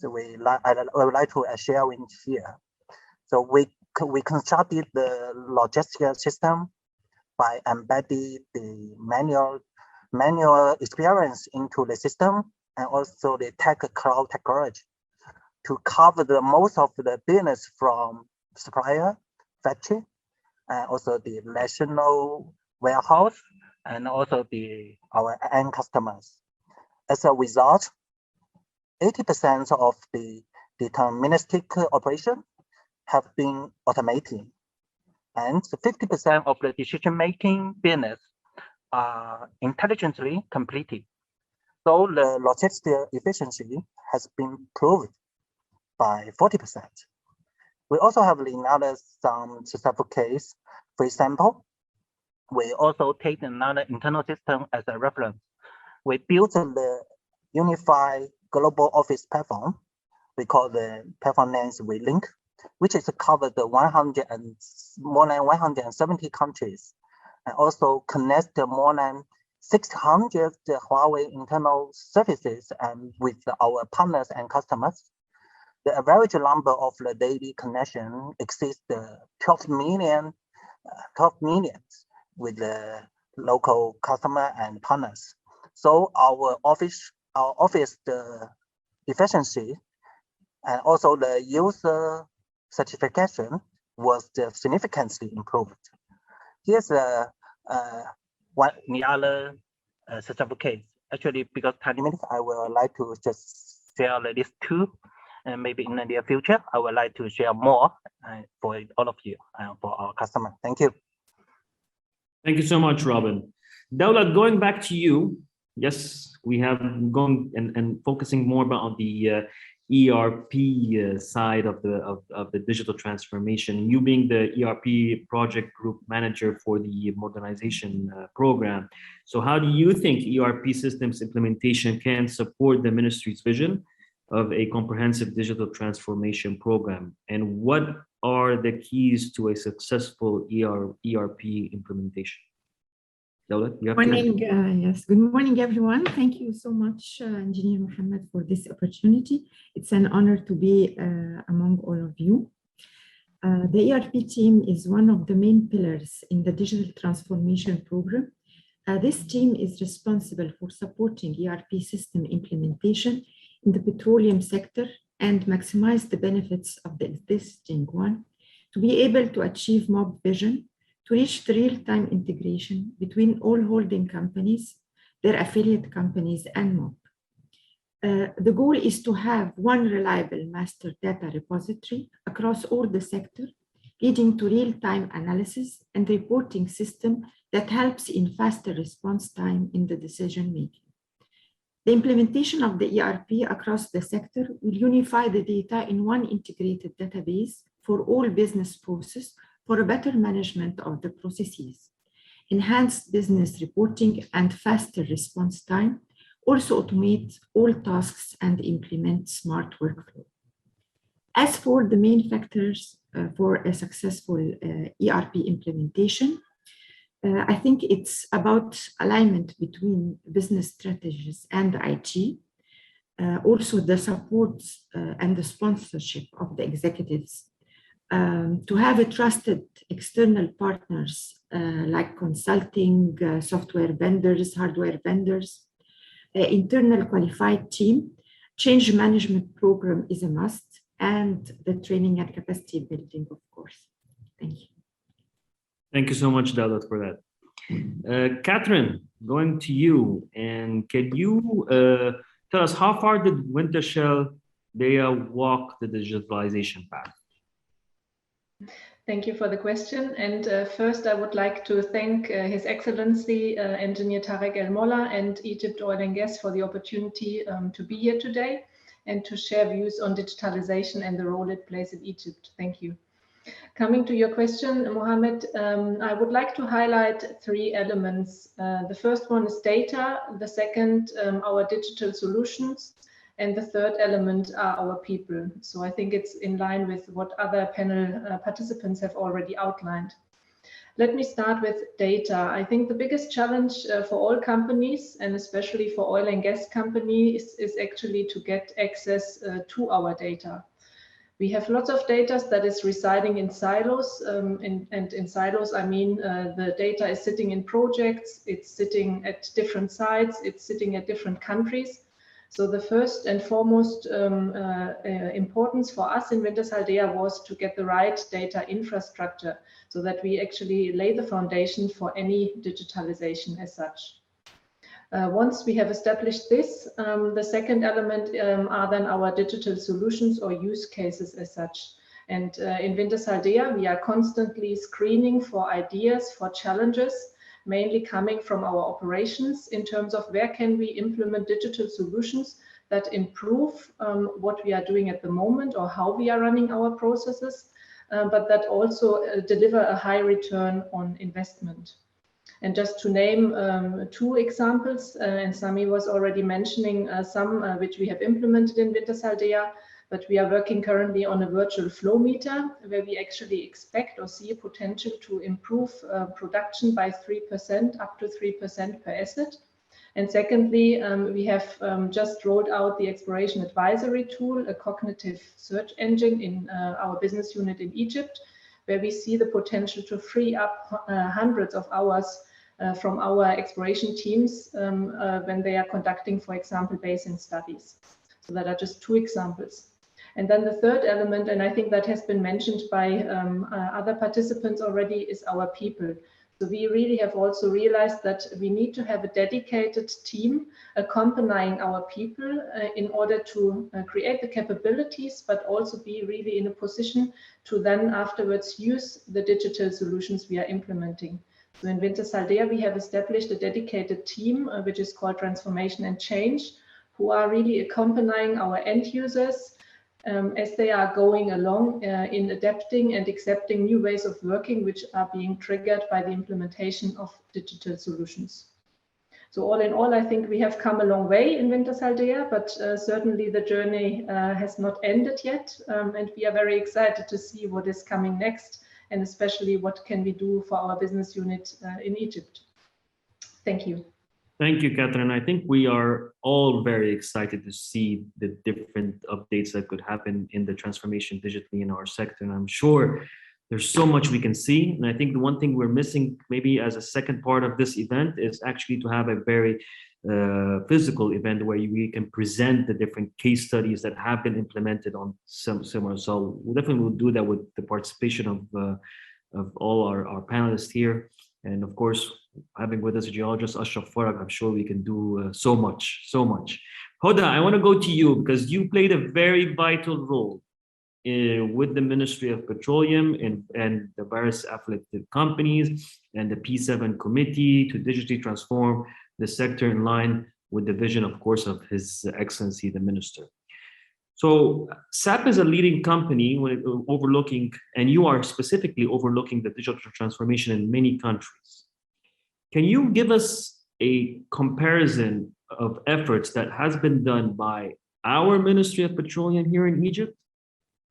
that I would like to share with here. So we constructed the logistical system by embedding the manual experience into the system, and also the cloud technology to cover the most of the business from supplier, factory, and also the national warehouse, and also our end customers. As a result, 80% of the deterministic operation have been automated, and 50% of the decision-making business are intelligently completed. So the logistical efficiency has been improved by 40%. We also have another some successful case. For example, we also take another internal system as a reference. We built the unified global office platform. We call the platform names WeLink, which is covered the more than 170 countries, and also connect more than 600 Huawei internal services and with our partners and customers. The average number of the daily connection exceeds the 12 million with the local customer and partners. So our office the efficiency and also the user certification was significantly improved. Here's the other successful case. Actually, because 20 minutes, I would like to just share these 2. And maybe in the near future, I would like to share more for all of you, for our customer. Thank you. Thank you so much, Robin. Daulat, going back to you. Yes, we have gone and focusing more about the ERP side of the digital transformation. You being the ERP project group manager for the modernization program. So how do you think ERP systems implementation can support the ministry's vision of a comprehensive digital transformation program? And what are the keys to a successful ERP implementation? Daulat, you have Yes, good morning, everyone. Thank you so much, Engineer Mohammed, for this opportunity. It's an honor to be among all of you. The ERP team is one of the main pillars in the digital transformation program. This team is responsible for supporting ERP system implementation in the petroleum sector and maximize the benefits of the existing one to be able to achieve MOB vision, to reach the real-time integration between all holding companies, their affiliate companies, and MOB. The goal is to have one reliable master data repository across all the sector, leading to real-time analysis and reporting system that helps in faster response time in the decision-making. The implementation of the ERP across the sector will unify the data in one integrated database for all business processes for a better management of the processes, enhanced business reporting and faster response time, also automate all tasks and implement smart workflow. As for the main factors for a successful ERP implementation, I think it's about alignment between business strategies and IT, also the support and the sponsorship of the executives, to have a trusted external partners like consulting, software vendors, hardware vendors, internal qualified team, change management program is a must, and the training and capacity building, of course. Thank you. Thank you so much, Daulat, for that. Catherine, going to you, and can you tell us how far did Wintershall walk the digitalization path? Thank you for the question. And first, I would like to thank His Excellency, Engineer Tarek El Molla and Egypt Oil and Gas for the opportunity to be here today and to share views on digitalization and the role it plays in Egypt. Thank you. Coming to your question, Mohammed, I would like to highlight three elements. The first one is data, the second, our digital solutions, and the third element are our people. So I think it's in line with what other panel participants have already outlined. Let me start with data. I think the biggest challenge for all companies, and especially for oil and gas companies, is actually to get access to our data. We have lots of data that is residing in silos, and in silos, I mean the data is sitting in projects, it's sitting at different sites, it's sitting at different countries. So the first and foremost importance for us in Wintershall was to get the right data infrastructure so that we actually lay the foundation for any digitalization as such. Once we have established this, the second element are then our digital solutions or use cases as such. And in Wintershall we are constantly screening for ideas, for challenges, mainly coming from our operations in terms of where can we implement digital solutions that improve what we are doing at the moment or how we are running our processes, but that also deliver a high return on investment. And just to name two examples, and Sami was already mentioning some which we have implemented in Wintershall, but we are working currently on a virtual flow meter where we actually expect or see a potential to improve production by 3%, up to 3% per asset. And secondly, we have just rolled out the exploration advisory tool, a cognitive search engine in our business unit in Egypt, where we see the potential to free up hundreds of hours from our exploration teams when they are conducting, for example, basin studies. So that are just two examples. And then the third element, and I think that has been mentioned by other participants already, is our people. So we really have also realized that we need to have a dedicated team accompanying our people in order to create the capabilities, but also be really in a position to then afterwards use the digital solutions we are implementing. So in Wintershall we have established a dedicated team, which is called Transformation and Change, who are really accompanying our end users as they are going along in adapting and accepting new ways of working, which are being triggered by the implementation of digital solutions. So all in all, I think we have come a long way in Wintershall, but certainly the journey has not ended yet. And we are very excited to see what is coming next, and especially what can we do for our business unit in Egypt. Thank you. Thank you, Catherine. I think we are all very excited to see the different updates that could happen in the transformation digitally in our sector. And I'm sure there's so much we can see. And I think the one thing we're missing maybe as a second part of this event is actually to have a very physical event where we can present the different case studies that have been implemented on some similar. So we definitely will do that with the participation of all our panelists here. And of course, having with us a geologist, Ashraf Farag, I'm sure we can do so much. Hoda, I want to go to you because you played a very vital role with the Ministry of Petroleum and the various affiliated companies and the P7 committee to digitally transform the sector in line with the vision, of course, of His Excellency, the Minister. So SAP is a leading company when overlooking, and you are specifically overlooking the digital transformation in many countries. Can you give us a comparison of efforts that has been done by our Ministry of Petroleum here in Egypt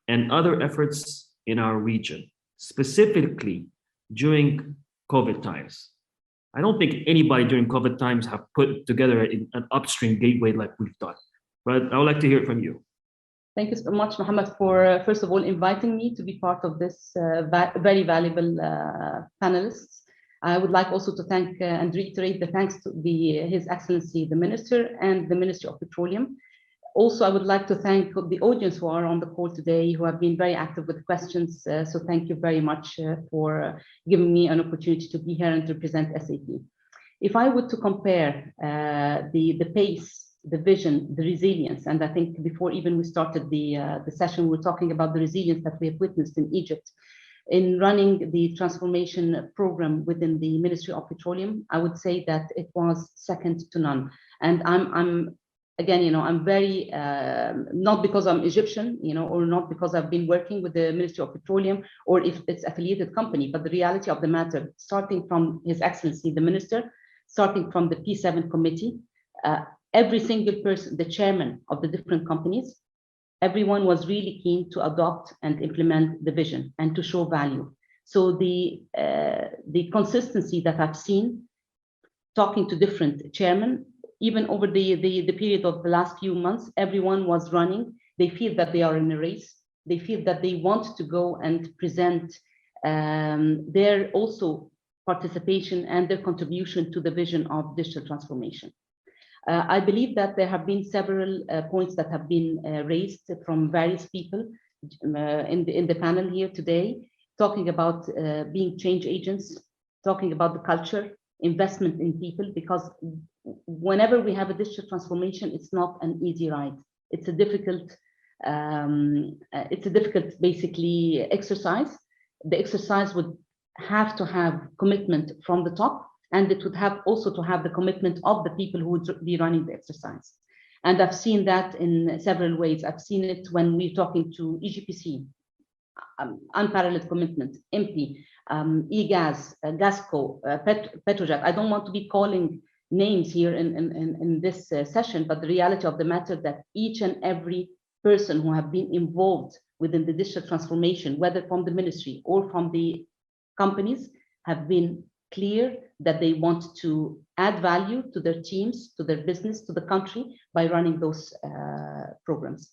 and other efforts in our region, specifically during COVID times? I don't think anybody during COVID times have put together an upstream gateway like we've done, but I would like to hear it from you. Thank you so much, Mohammed, for first of all inviting me to be part of this very valuable panelists. I would like also to thank and reiterate the thanks to His Excellency, the Minister, and the Ministry of Petroleum. Also, I would like to thank the audience who are on the call today, who have been very active with questions. So thank you very much for giving me an opportunity to be here and to present SAP. If I were to compare the pace, the vision, the resilience, and I think before even we started the session, we were talking about the resilience that we have witnessed in Egypt in running the transformation program within the Ministry of Petroleum. I would say that it was second to none. And I'm again, I'm very, not because I'm Egyptian, or not because I've been working with the Ministry of Petroleum or if it's affiliated company, but the reality of the matter, starting from His Excellency, the Minister, starting from the P7 committee, every single person, the chairman of the different companies, everyone was really keen to adopt and implement the vision and to show value. So the consistency that I've seen, talking to different chairmen, even over the period of the last few months, everyone was running. They feel that they are in a race. They feel that they want to go and present their also participation and their contribution to the vision of digital transformation. I believe that there have been several points that have been raised from various people in the panel here today, talking about being change agents, talking about the culture, investment in people, because whenever we have a digital transformation, it's not an easy ride. It's a difficult basically exercise. The exercise would have to have commitment from the top, and it would have also to have the commitment of the people who would be running the exercise. And I've seen that in several ways. I've seen it when we're talking to EGPC, unparalleled commitment, MP, EGAS, GASCO, Petrojac. I don't want to be calling names here in this session, but the reality of the matter that each and every person who have been involved within the digital transformation, whether from the ministry or from the companies, have been clear that they want to add value to their teams, to their business, to the country by running those programs.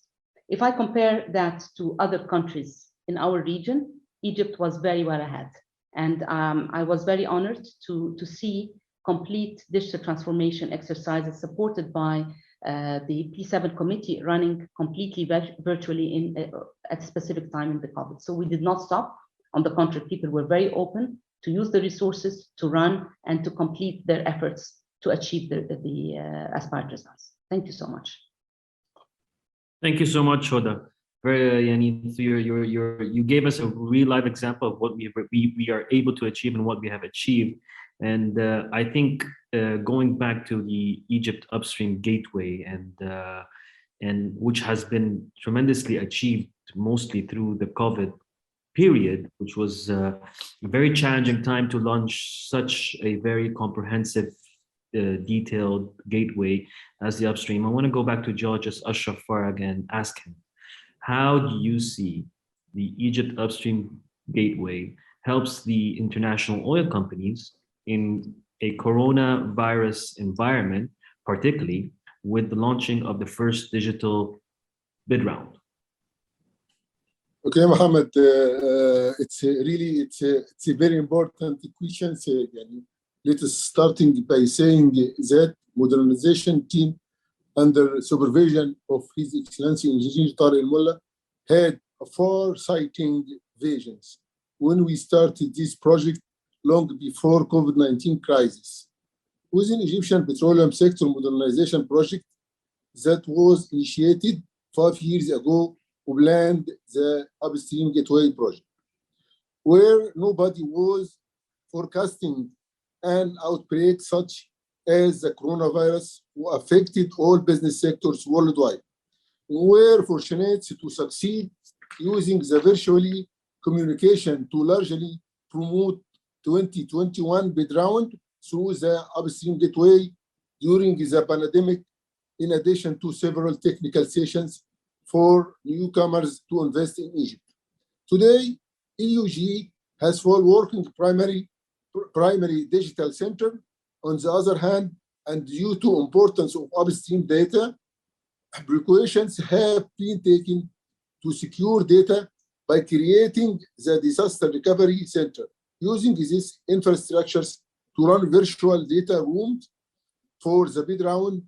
If I compare that to other countries in our region, Egypt was very well ahead. And I was very honored to see complete digital transformation exercises supported by the P7 committee running completely virtually at a specific time in the COVID. So we did not stop. On the contrary, people were very open to use the resources to run and to complete their efforts to achieve the aspired results. Thank you so much. Thank you so much, Hoda. You gave us a real life example of what we are able to achieve and what we have achieved. And I think going back to the Egypt Upstream Gateway and which has been tremendously achieved mostly through the COVID period, which was a very challenging time to launch such a very comprehensive, detailed gateway as the Upstream. I want to go back to Georges Ashraf Farag and ask him, how do you see the Egypt Upstream Gateway helps the international oil companies in a coronavirus environment, particularly with the launching of the first digital bid round? Okay, Mohammed, it's a very important question. Let us starting by saying that modernization team under supervision of His Excellency Engineer Tariq Al-Mullah had a foresighting visions when we started this project long before COVID-19 crisis. Within Egyptian petroleum sector modernization project that was initiated 5 years ago, we planned the Upstream Gateway project, where nobody was forecasting an outbreak such as the coronavirus who affected all business sectors worldwide. We were fortunate to succeed using the virtually communication to largely promote 2021 bid round through the Upstream Gateway during the pandemic, in addition to several technical sessions for newcomers to invest in Egypt. Today, EUG has full working primary digital center. On the other hand, and due to importance of upstream data, precautions have been taken to secure data by creating the Disaster Recovery Center, using these infrastructures to run virtual data rooms for the bid round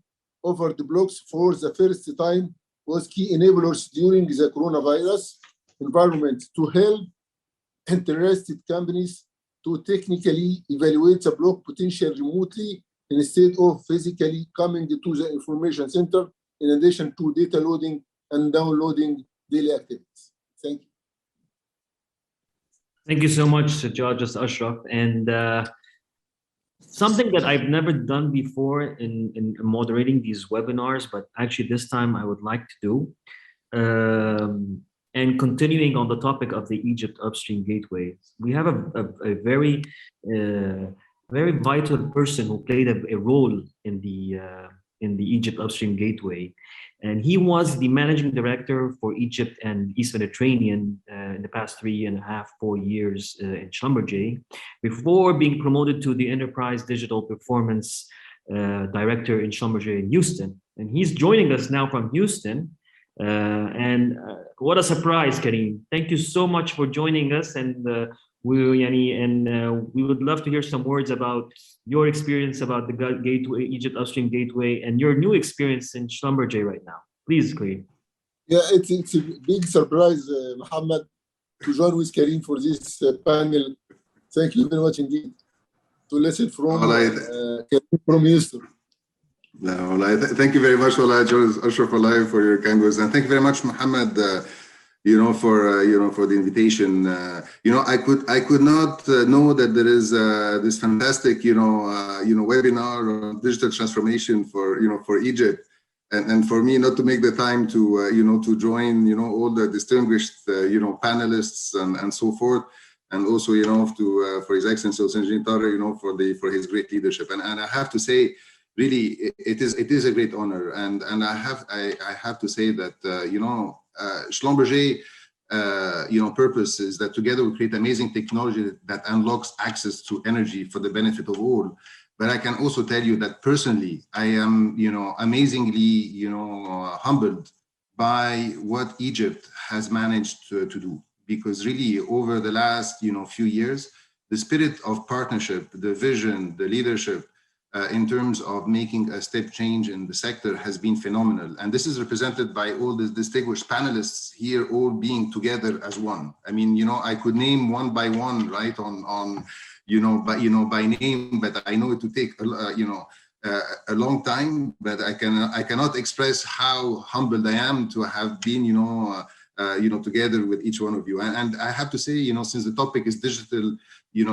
over the blocks for the first time was key enablers during the coronavirus environment to help interested companies to technically evaluate the block potential remotely instead of physically coming to the information center, in addition to data loading and downloading daily activities. Thank you. Thank you so much, Georges Ashraf. And something that I've never done before in moderating these webinars, but actually this time I would like to do. And continuing on the topic of the Egypt Upstream Gateway, we have a very vital person who played a role in the Egypt Upstream Gateway, and he was the managing director for Egypt and East Mediterranean in the past 3.5-4 years in Schlumberger, before being promoted to the Enterprise Digital Performance Director in Schlumberger in Houston. And he's joining us now from Houston. What a surprise, Karim. Thank you so much for joining us, and we would love to hear some words about your experience about the Gateway, Egypt Upstream Gateway, and your new experience in Schlumberger right now. Please, Karim. Yeah, it's a big surprise, Mohammed, to join with Karim for this panel. Thank you very much indeed. To listen from Karim from Houston. No, thank you very much, Ashraf, for your kind words, and thank you very much, Mohammed, for the invitation. I could not know that there is this fantastic, webinar on digital transformation for Egypt, and for me not to make the time to join, all the distinguished, panelists and so forth, and also, for His Excellency Engineer Tariq, for his great leadership, and I have to say, really, it is a great honor, and I have to say that Schlumberger, purpose is that together we create amazing technology that unlocks access to energy for the benefit of all. But I can also tell you that personally, I am amazingly humbled by what Egypt has managed to do, because really over the last few years, the spirit of partnership, the vision, the leadership, in terms of making a step change in the sector has been phenomenal. And this is represented by all the distinguished panelists here, all being together as one. I mean, I could name one by one, right, by name, but I know it would take, a long time, but I cannot express how humbled I am to have been, together with each one of you. And I have to say, since the topic is digital,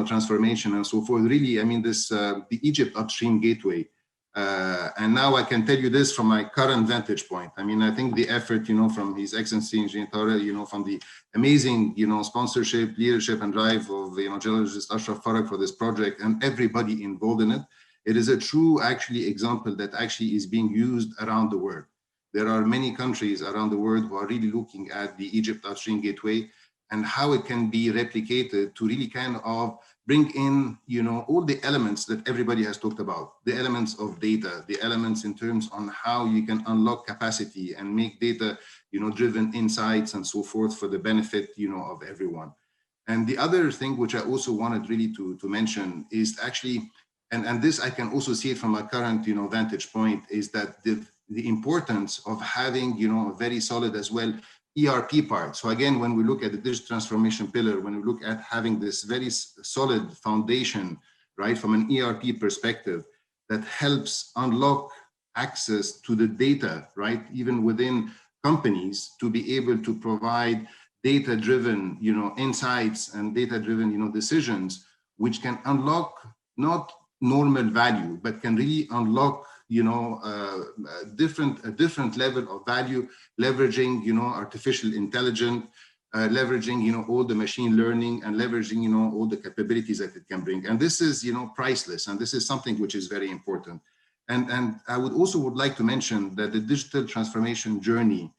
transformation and so forth, really, I mean, this, the Egypt Upstream Gateway, and now I can tell you this from my current vantage point. I mean, I think the effort, from His Excellency Engineer Tariq, from the amazing, sponsorship, leadership and drive of, Geologist Ashraf Farag for this project and everybody involved in it, it is a true, actually, example that actually is being used around the world. There are many countries around the world who are really looking at the Egypt Upstream Gateway and how it can be replicated to really kind of bring in, all the elements that everybody has talked about, the elements of data, the elements in terms on how you can unlock capacity and make data, driven insights and so forth for the benefit, of everyone. And the other thing which I also wanted really to mention is actually, and this I can also see it from my current, vantage point, is that the importance of having, a very solid as well ERP part. So again, when we look at the digital transformation pillar, when we look at having this very solid foundation, right, from an ERP perspective, that helps unlock access to the data, right, even within companies, to be able to provide data-driven, insights and data-driven, decisions, which can unlock not normal value, but can really unlock a different level of value, leveraging artificial intelligence, leveraging all the machine learning, and leveraging all the capabilities that it can bring. And this is priceless, and this is something which is very important. And I would like to mention that the digital transformation journey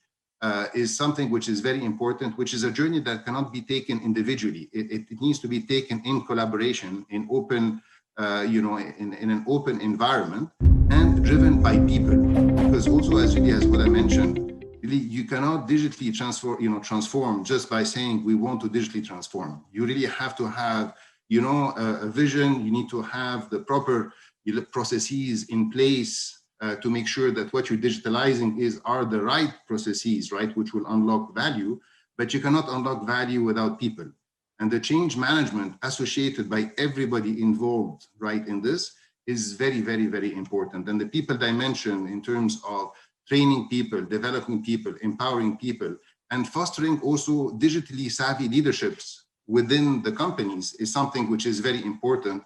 is something which is very important, which is a journey that cannot be taken individually. It needs to be taken in collaboration, in open, in an open environment, and driven by people. Because also, as what I mentioned, really, you cannot digitally transform just by saying we want to digitally transform. You really have to have, a vision. You need to have the proper processes in place to make sure that what you're digitalizing are the right processes, right, which will unlock value. But you cannot unlock value without people. And the change management associated by everybody involved, right, in this is very, very, very important. And the people dimension in terms of training people, developing people, empowering people, and fostering also digitally savvy leaderships within the companies is something which is very important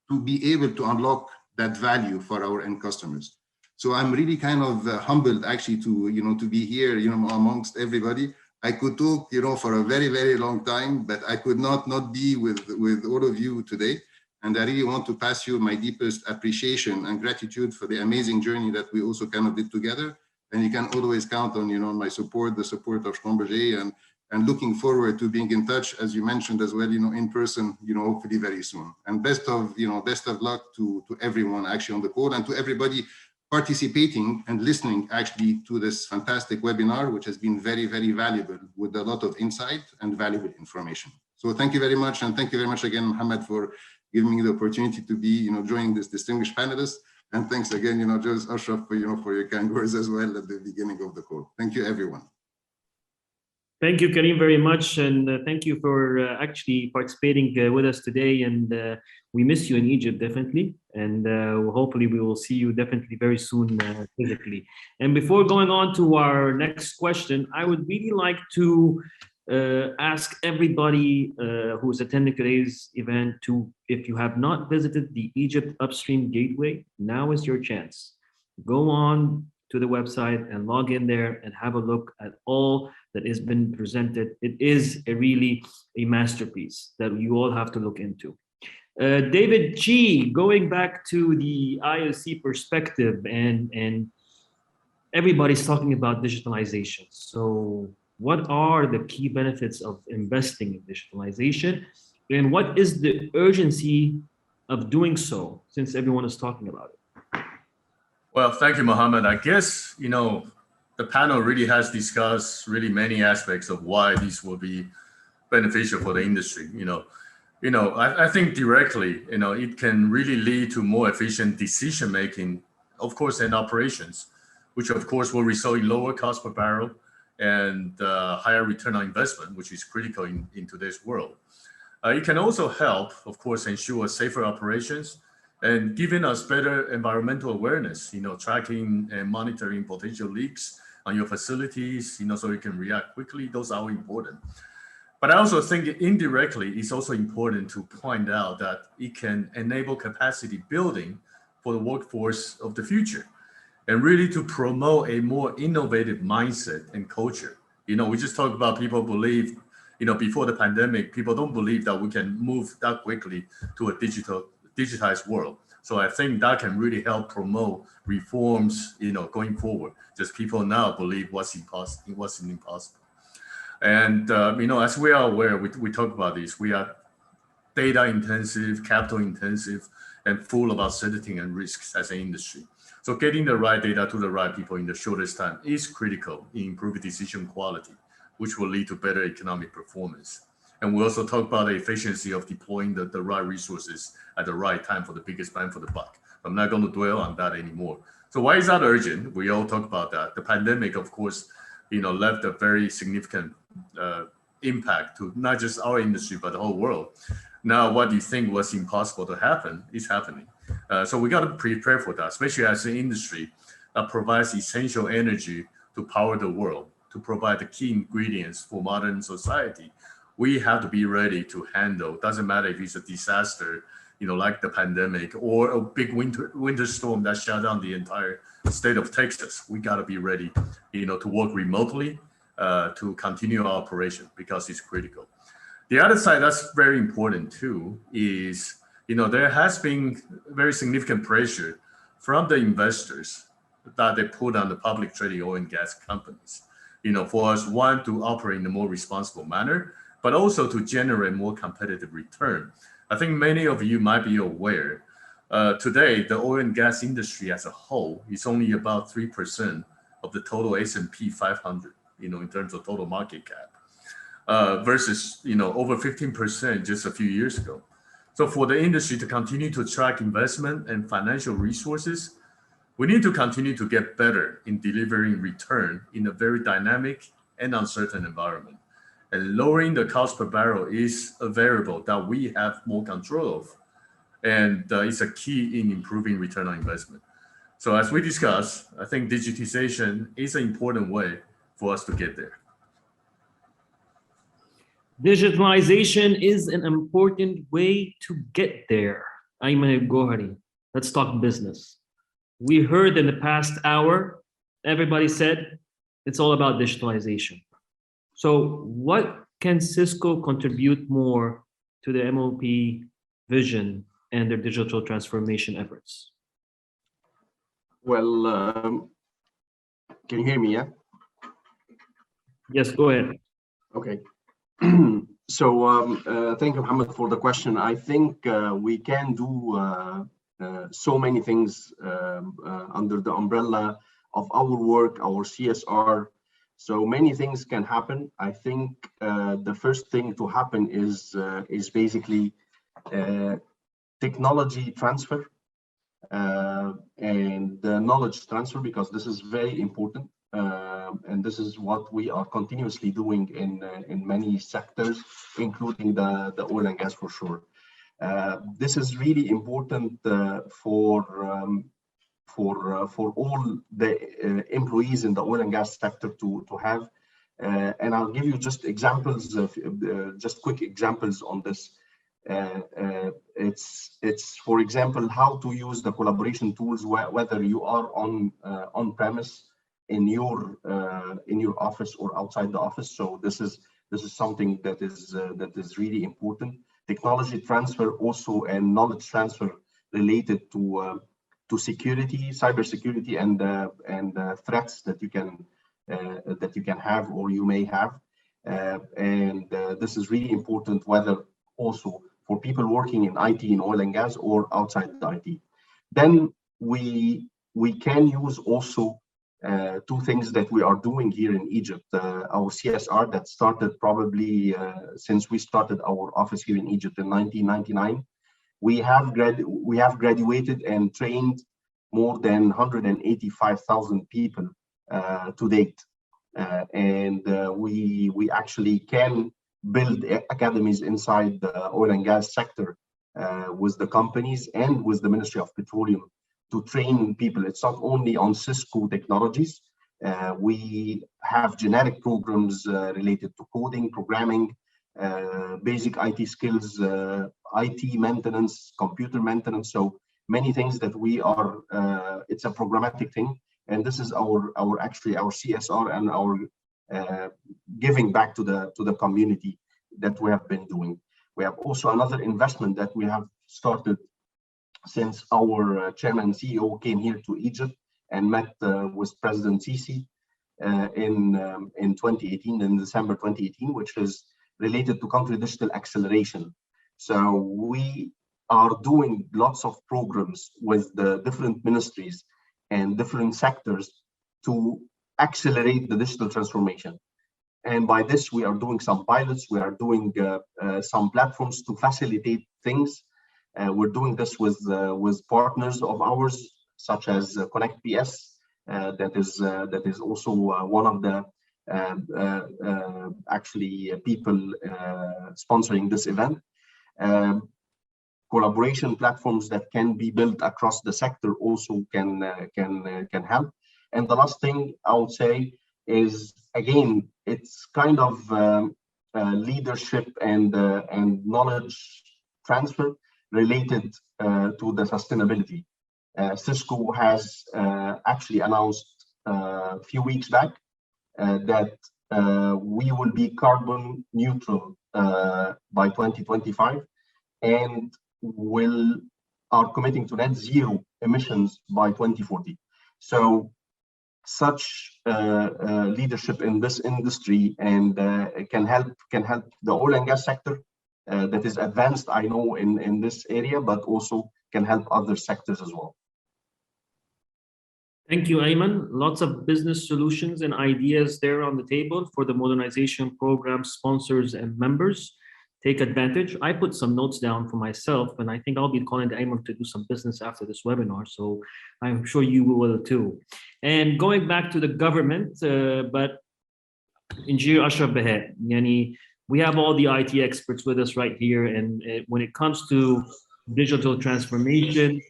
to be able to unlock that value for our end customers. So I'm really kind of humbled actually to be here, amongst everybody. I could talk, for a very, very long time, but I could not be with all of you today. And I really want to pass you my deepest appreciation and gratitude for the amazing journey that we also kind of did together. And you can always count on, my support, the support of Schlumberger, and looking forward to being in touch, as you mentioned as well, in person, hopefully very soon. And best of luck to everyone actually on the call, and to everybody participating and listening actually to this fantastic webinar, which has been very, very valuable with a lot of insight and valuable information. So thank you very much. And thank you very much again, Mohammed, for giving me the opportunity to be, joining this distinguished panelists. And thanks again, Judge Ashraf, for your kind words as well at the beginning of the call. Thank you, everyone. Thank you, Karim, very much. And thank you for actually participating with us today. And we miss you in Egypt, definitely. And hopefully we will see you definitely very soon physically. And before going on to our next question, I would really like to ask everybody who's attending today's event to, if you have not visited the Egypt Upstream Gateway, now is your chance. Go on to the website and log in there and have a look at all that has been presented. It is really a masterpiece that you all have to look into. David G, going back to the IOC perspective, and everybody's talking about digitalization. So what are the key benefits of investing in digitalization? And what is the urgency of doing so, since everyone is talking about it? Well, thank you, Mohammed. I guess, the panel really has discussed really many aspects of why this will be beneficial for the industry. I think directly, it can really lead to more efficient decision-making, of course, and operations, which of course will result in lower cost per barrel and higher return on investment, which is critical in today's world. It can also help, of course, ensure safer operations and giving us better environmental awareness, tracking and monitoring potential leaks on your facilities, so you can react quickly. Those are all important. But I also think indirectly, it's also important to point out that it can enable capacity building for the workforce of the future, and really to promote a more innovative mindset and culture. We just talked about people believe, before the pandemic, people don't believe that we can move that quickly to a digitized world. So I think that can really help promote reforms, going forward. Just people now believe what's impossible, it wasn't impossible. And, as we are aware, we talk about this, we are data intensive, capital intensive, and full of uncertainty and risks as an industry. So getting the right data to the right people in the shortest time is critical in improving decision quality, which will lead to better economic performance. And we also talk about the efficiency of deploying the right resources at the right time for the biggest bang for the buck. I'm not going to dwell on that anymore. So why is that urgent? We all talk about that. The pandemic, of course, left a very significant impact to not just our industry, but the whole world. Now, what you think was impossible to happen is happening. So we got to prepare for that, especially as an industry that provides essential energy to power the world, to provide the key ingredients for modern society. We have to be ready to handle, doesn't matter if it's a disaster, like the pandemic or a big winter storm that shut down the entire state of Texas. We got to be ready, to work remotely, to continue our operation, because it's critical. The other side that's very important too is, there has been very significant pressure from the investors that they put on the public trading oil and gas companies, for us, one, to operate in a more responsible manner, but also to generate more competitive return. I think many of you might be aware, today, the oil and gas industry as a whole is only about 3% of the total S&P 500, in terms of total market cap, versus, over 15% just a few years ago. So for the industry to continue to track investment and financial resources, we need to continue to get better in delivering return in a very dynamic and uncertain environment. And lowering the cost per barrel is a variable that we have more control of. And it's a key in improving return on investment. So as we discussed, I think digitization is an important way for us to get there. Digitalization is an important way to get there. Ayman al-Gohari. Let's talk business. We heard in the past hour, everybody said it's all about digitalization. So what can Cisco contribute more to the MOP vision and their digital transformation efforts? Well, can you hear me? Yeah. Yes, go ahead. Okay. So thank you, Mohammed, for the question. I think we can do so many things under the umbrella of our work, our CSR. So many things can happen. I think the first thing to happen is basically technology transfer and knowledge transfer, because this is very important. And this is what we are continuously doing in many sectors, including the oil and gas for sure. This is really important for all the employees in the oil and gas sector to have. And I'll give you just examples of just quick examples on this. It's for example how to use the collaboration tools whether you are on premise in your office or outside the office. So this is something that is really important. Technology transfer also and knowledge transfer related to security, cybersecurity, and threats that you can have or you may have, and this is really important, whether also for people working in IT in oil and gas or outside the IT. Then we can use also two things that we are doing here in Egypt. Our CSR that started probably since we started our office here in Egypt in 1999. We have graduated and trained more than 185,000 people to date, and we actually can build academies inside the oil and gas sector with the companies and with the Ministry of Petroleum to train people. It's not only on Cisco technologies. We have generic programs related to coding, programming, basic IT skills, IT maintenance, computer maintenance. So many things that we are, it's a programmatic thing. And this is our CSR and our giving back to the community that we have been doing. We have also another investment that we have started since our chairman and CEO came here to Egypt and met with President Sisi in 2018, in December 2018, which is related to country digital acceleration. So we are doing lots of programs with the different ministries and different sectors to accelerate the digital transformation. And by this, we are doing some pilots, we are doing some platforms to facilitate things. We're doing this with partners of ours, such as Connect PS, that is also one of the people sponsoring this event. Collaboration platforms that can be built across the sector also can help. And the last thing I would say is, again, it's kind of leadership and knowledge transfer related to the sustainability. Cisco has actually announced a few weeks back that we will be carbon neutral by 2025, and are committing to net zero emissions by 2040. So such leadership in this industry and can help the oil and gas sector that is advanced, I know, in this area, but also can help other sectors as well. Thank you, Ayman. Lots of business solutions and ideas there on the table for the modernization program sponsors and members. Take advantage. I put some notes down for myself, and I think I'll be calling Ayman to do some business after this webinar, so I'm sure you will too. And going back to the government, but Engineer Ashraf Bahat, we have all the IT experts with us right here, and when it comes to digital transformation,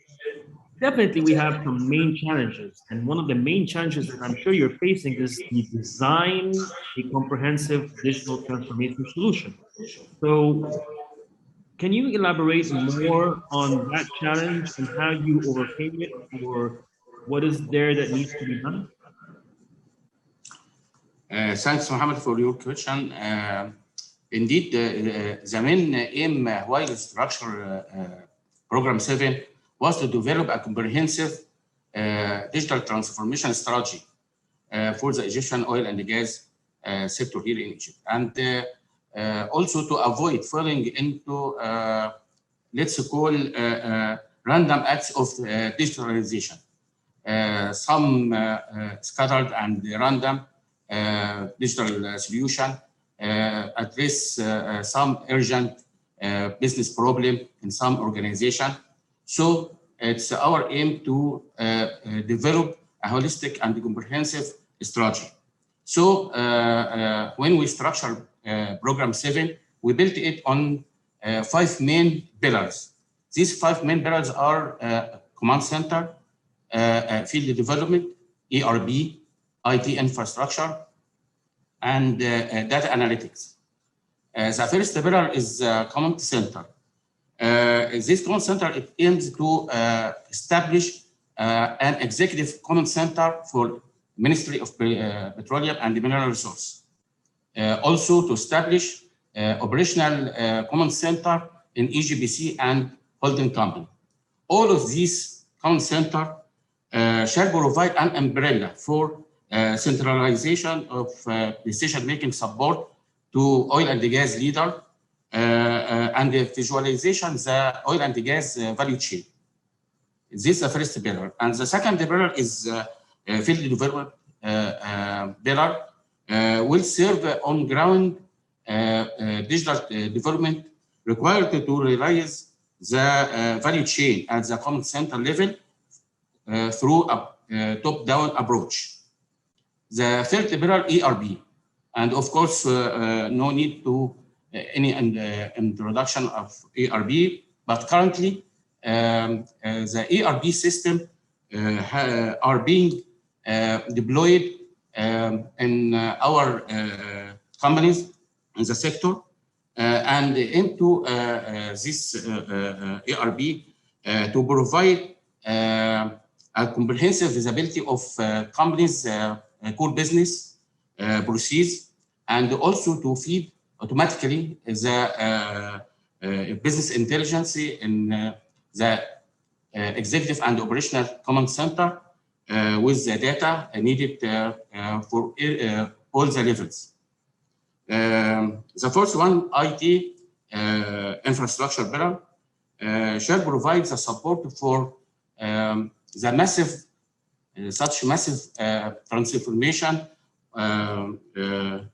definitely we have some main challenges. And one of the main challenges that I'm sure you're facing is the design a comprehensive digital transformation solution. So Can you elaborate more on that challenge and how you overcame it, or what is there that needs to be done? Thanks, Mohammed, for your question. Indeed, the main aim while structure Program 7 was to develop a comprehensive digital transformation strategy for the Egyptian oil and gas sector here in Egypt. And also to avoid falling into, let's call, random acts of digitalization. Some scattered and random digital solution address some urgent business problem in some organization. So it's our aim to develop a holistic and comprehensive strategy. So when we structure Program 7, we built it on 5 main pillars. These 5 main pillars are command center, field development, ERB, IT infrastructure, and data analytics. The first pillar is command center. This command center, it aims to establish an executive command center for Ministry of Petroleum and Mineral Resources. Also to establish operational command center in EGPC and holding company. All of these command center shall provide an umbrella for centralization of decision-making support to oil and gas leader and the visualization the oil and gas value chain. This is the first pillar. And the second pillar is field development pillar will serve on-ground digital development required to realize the value chain at the command center level through a top-down approach. The third pillar, ERB, and of course, no need to any introduction of ERB, but currently the ERB system are being deployed in our companies in the sector and into this ERB to provide a comprehensive visibility of companies' core business proceeds, and also to feed automatically the business intelligence in the executive and operational command center with the data needed for all the levels. The first one, IT infrastructure pillar, shall provide the support for the massive, such massive transformation,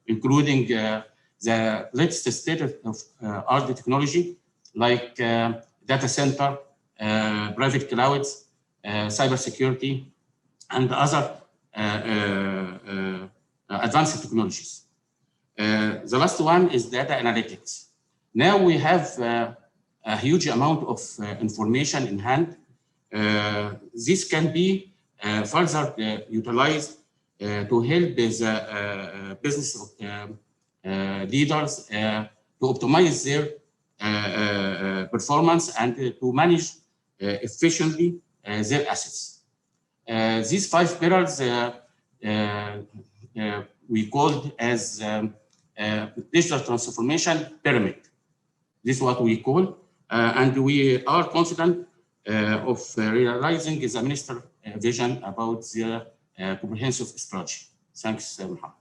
including the latest state of art technology, like data center, private clouds, cybersecurity, and other advanced technologies. The last one is data analytics. Now we have a huge amount of information in hand. This can be further utilized to help the business leaders to optimize their performance and to manage efficiently their assets. These 5 pillars we called as digital transformation pyramid. This is what we call, and we are confident of realizing the minister vision about the comprehensive strategy. Thanks, Mohammed.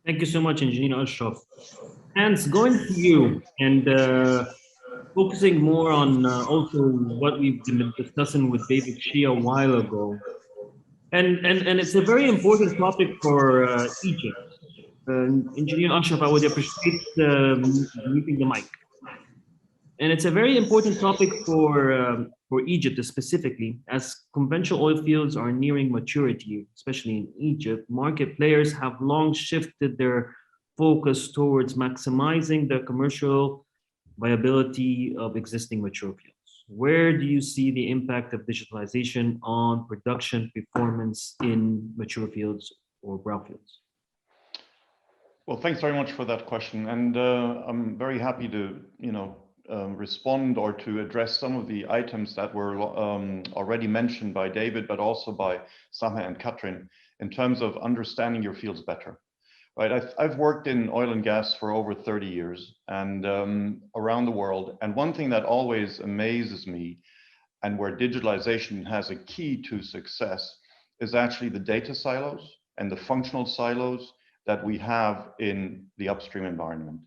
Thank you so much, Engineer Ashraf. Hans, going to you and focusing more on also what we've been discussing with David Shea a while ago. And it's a very important topic for Egypt. Engineer Ashraf, I would appreciate muting the mic. And it's a very important topic for Egypt specifically, as conventional oil fields are nearing maturity, especially in Egypt. Market players have long shifted their focus towards maximizing the commercial viability of existing mature fields. Where do you see the impact of digitalization on production performance in mature fields or brownfields? Well, thanks very much for that question, and I'm very happy to, respond or to address some of the items that were already mentioned by David, but also by Sameh and Katrin, in terms of understanding your fields better. Right, I've worked in oil and gas for over 30 years and around the world. And one thing that always amazes me, and where digitalization has a key to success, is actually the data silos and the functional silos that we have in the upstream environment.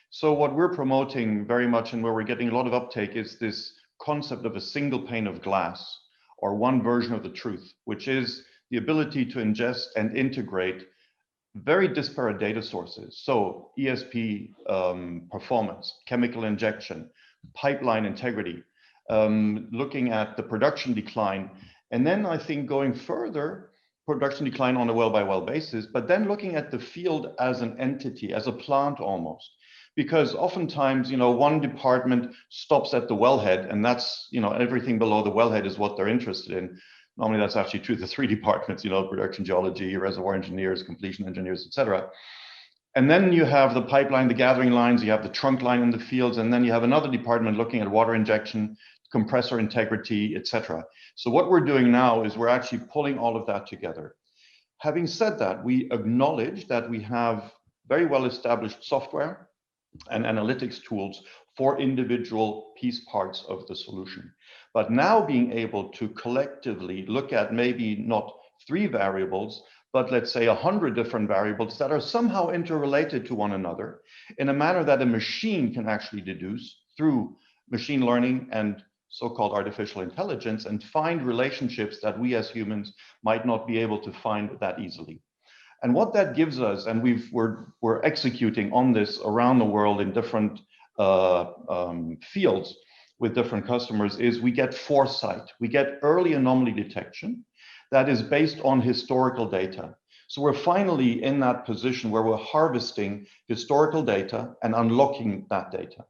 So what we're promoting very much, and where we're getting a lot of uptake, is this concept of a single pane of glass, or one version of the truth, which is the ability to ingest and integrate very disparate data sources. So ESP performance, chemical injection, pipeline integrity, looking at the production decline. And then I think going further, production decline on a well-by-well basis, but then looking at the field as an entity, as a plant almost. Because oftentimes, you know, one department stops at the wellhead, and that's, you know, everything below the wellhead is what they're interested in. Normally that's actually true, the three departments, you know, production geology, reservoir engineers, completion engineers, etc. And then you have the pipeline, the gathering lines, you have the trunk line in the fields, and then you have another department looking at water injection, compressor integrity, etc. So what we're doing now is we're actually pulling all of that together. Having said that, we acknowledge that we have very well established software and analytics tools for individual piece parts of the solution. But now being able to collectively look at maybe not 3 variables, but let's say 100 different variables that are somehow interrelated to one another in a manner that a machine can actually deduce through machine learning and so-called artificial intelligence, and find relationships that we as humans might not be able to find that easily. And what that gives us, and we're executing on this around the world in different fields with different customers, is we get foresight. We get early anomaly detection that is based on historical data. So we're finally in that position where we're harvesting historical data and unlocking that data.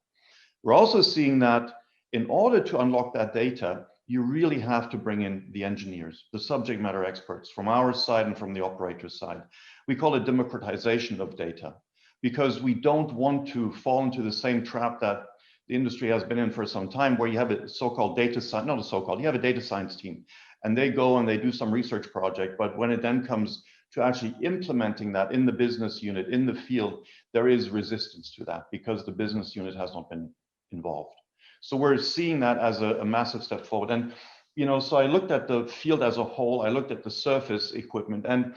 We're also seeing that in order to unlock that data, you really have to bring in the engineers, the subject matter experts from our side and from the operator's side. We call it democratization of data, because we don't want to fall into the same trap that the industry has been in for some time, where you have a so-called data science, not a so-called, you have a data science team, and they go and they do some research project, but when it then comes to actually implementing that in the business unit, in the field, there is resistance to that because the business unit has not been involved. So we're seeing that as a massive step forward. And, you know, so I looked at the field as a whole, I looked at the surface equipment, and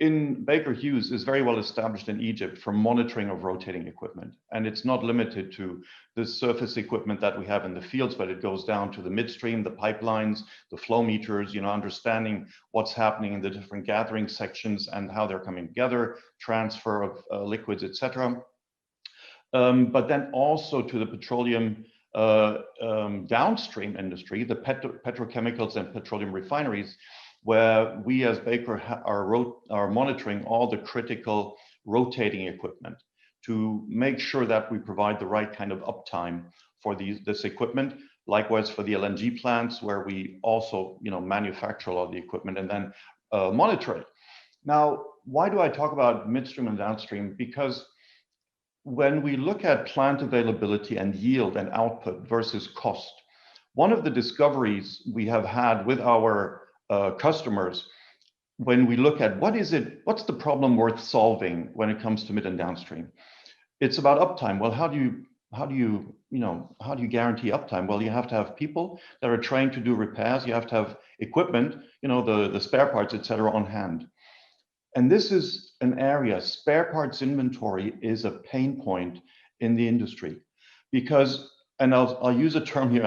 in Baker Hughes is very well established in Egypt for monitoring of rotating equipment. And it's not limited to the surface equipment that we have in the fields, but it goes down to the midstream, the pipelines, the flow meters, you know, understanding what's happening in the different gathering sections and how they're coming together, transfer of liquids, etc. But then also to the petroleum downstream industry, the petrochemicals and petroleum refineries, where we as Baker are monitoring all the critical rotating equipment to make sure that we provide the right kind of uptime for this equipment. Likewise for the LNG plants, where we also, you know, manufacture all the equipment and then monitor it. Now, why do I talk about midstream and downstream? Because when we look at plant availability and yield and output versus cost, one of the discoveries we have had with our customers, when we look at what's the problem worth solving when it comes to mid and downstream, it's about uptime. Well, how do you guarantee uptime? Well, you have to have people that are trained to do repairs. You have to have equipment, you know, the spare parts, etc., on hand. And this is an area, spare parts inventory is a pain point in the industry, because, and I'll use a term here,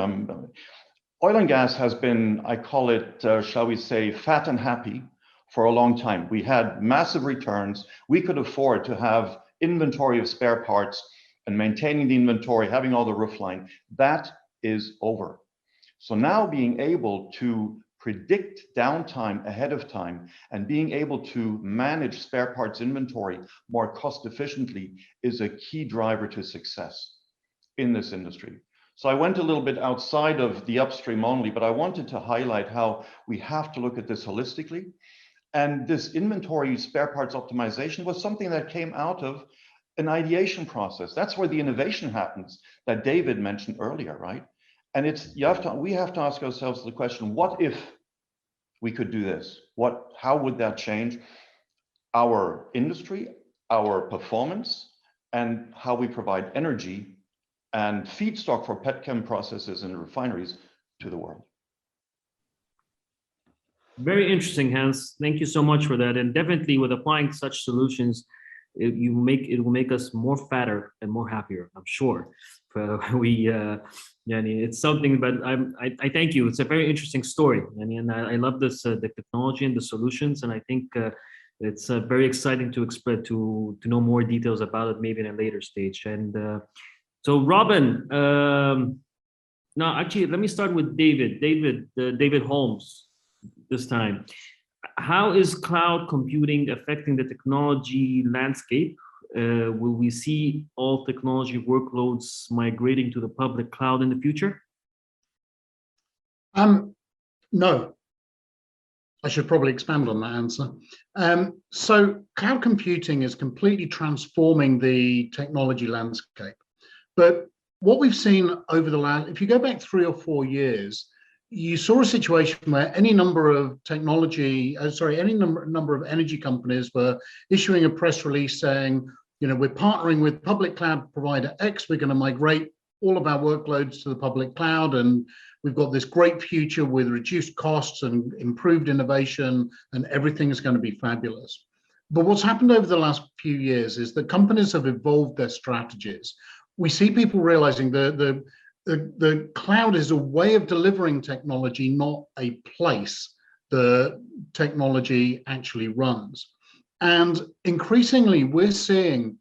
oil and gas has been, I call it, shall we say, fat and happy for a long time. We had massive returns. We could afford to have inventory of spare parts and maintaining the inventory, having all the roofline. That is over. So now being able to predict downtime ahead of time and being able to manage spare parts inventory more cost efficiently is a key driver to success in this industry. So I went a little bit outside of the upstream only, but I wanted to highlight how we have to look at this holistically. And this inventory spare parts optimization was something that came out of an ideation process. That's where the innovation happens that David mentioned earlier, right? And we have to ask ourselves the question, what if we could do this? How would that change our industry, our performance, and how we provide energy and feedstock for petchem processes and refineries to the world? Very interesting, Hans. Thank you so much for that. And definitely with applying such solutions, it will make us more fatter and more happier, I'm sure. It's something, but I thank you. It's a very interesting story. And I love this, the technology and the solutions. And I think it's very exciting to know more details about it, maybe in a later stage. And so Robin, no, actually, let me start with David. David Holmes this time. How is cloud computing affecting the technology landscape? Will we see all technology workloads migrating to the public cloud in the future? No. I should probably expand on that answer. So cloud computing is completely transforming the technology landscape. But what we've seen over the last, if you go back 3 or 4 years, you saw a situation where any number of any number of energy companies were issuing a press release saying, we're partnering with public cloud provider X, we're going to migrate all of our workloads to the public cloud, and we've got this great future with reduced costs and improved innovation, and everything's going to be fabulous. But what's happened over the last few years is that companies have evolved their strategies. We see people realizing the cloud is a way of delivering technology, not a place the technology actually runs. And increasingly, we're seeing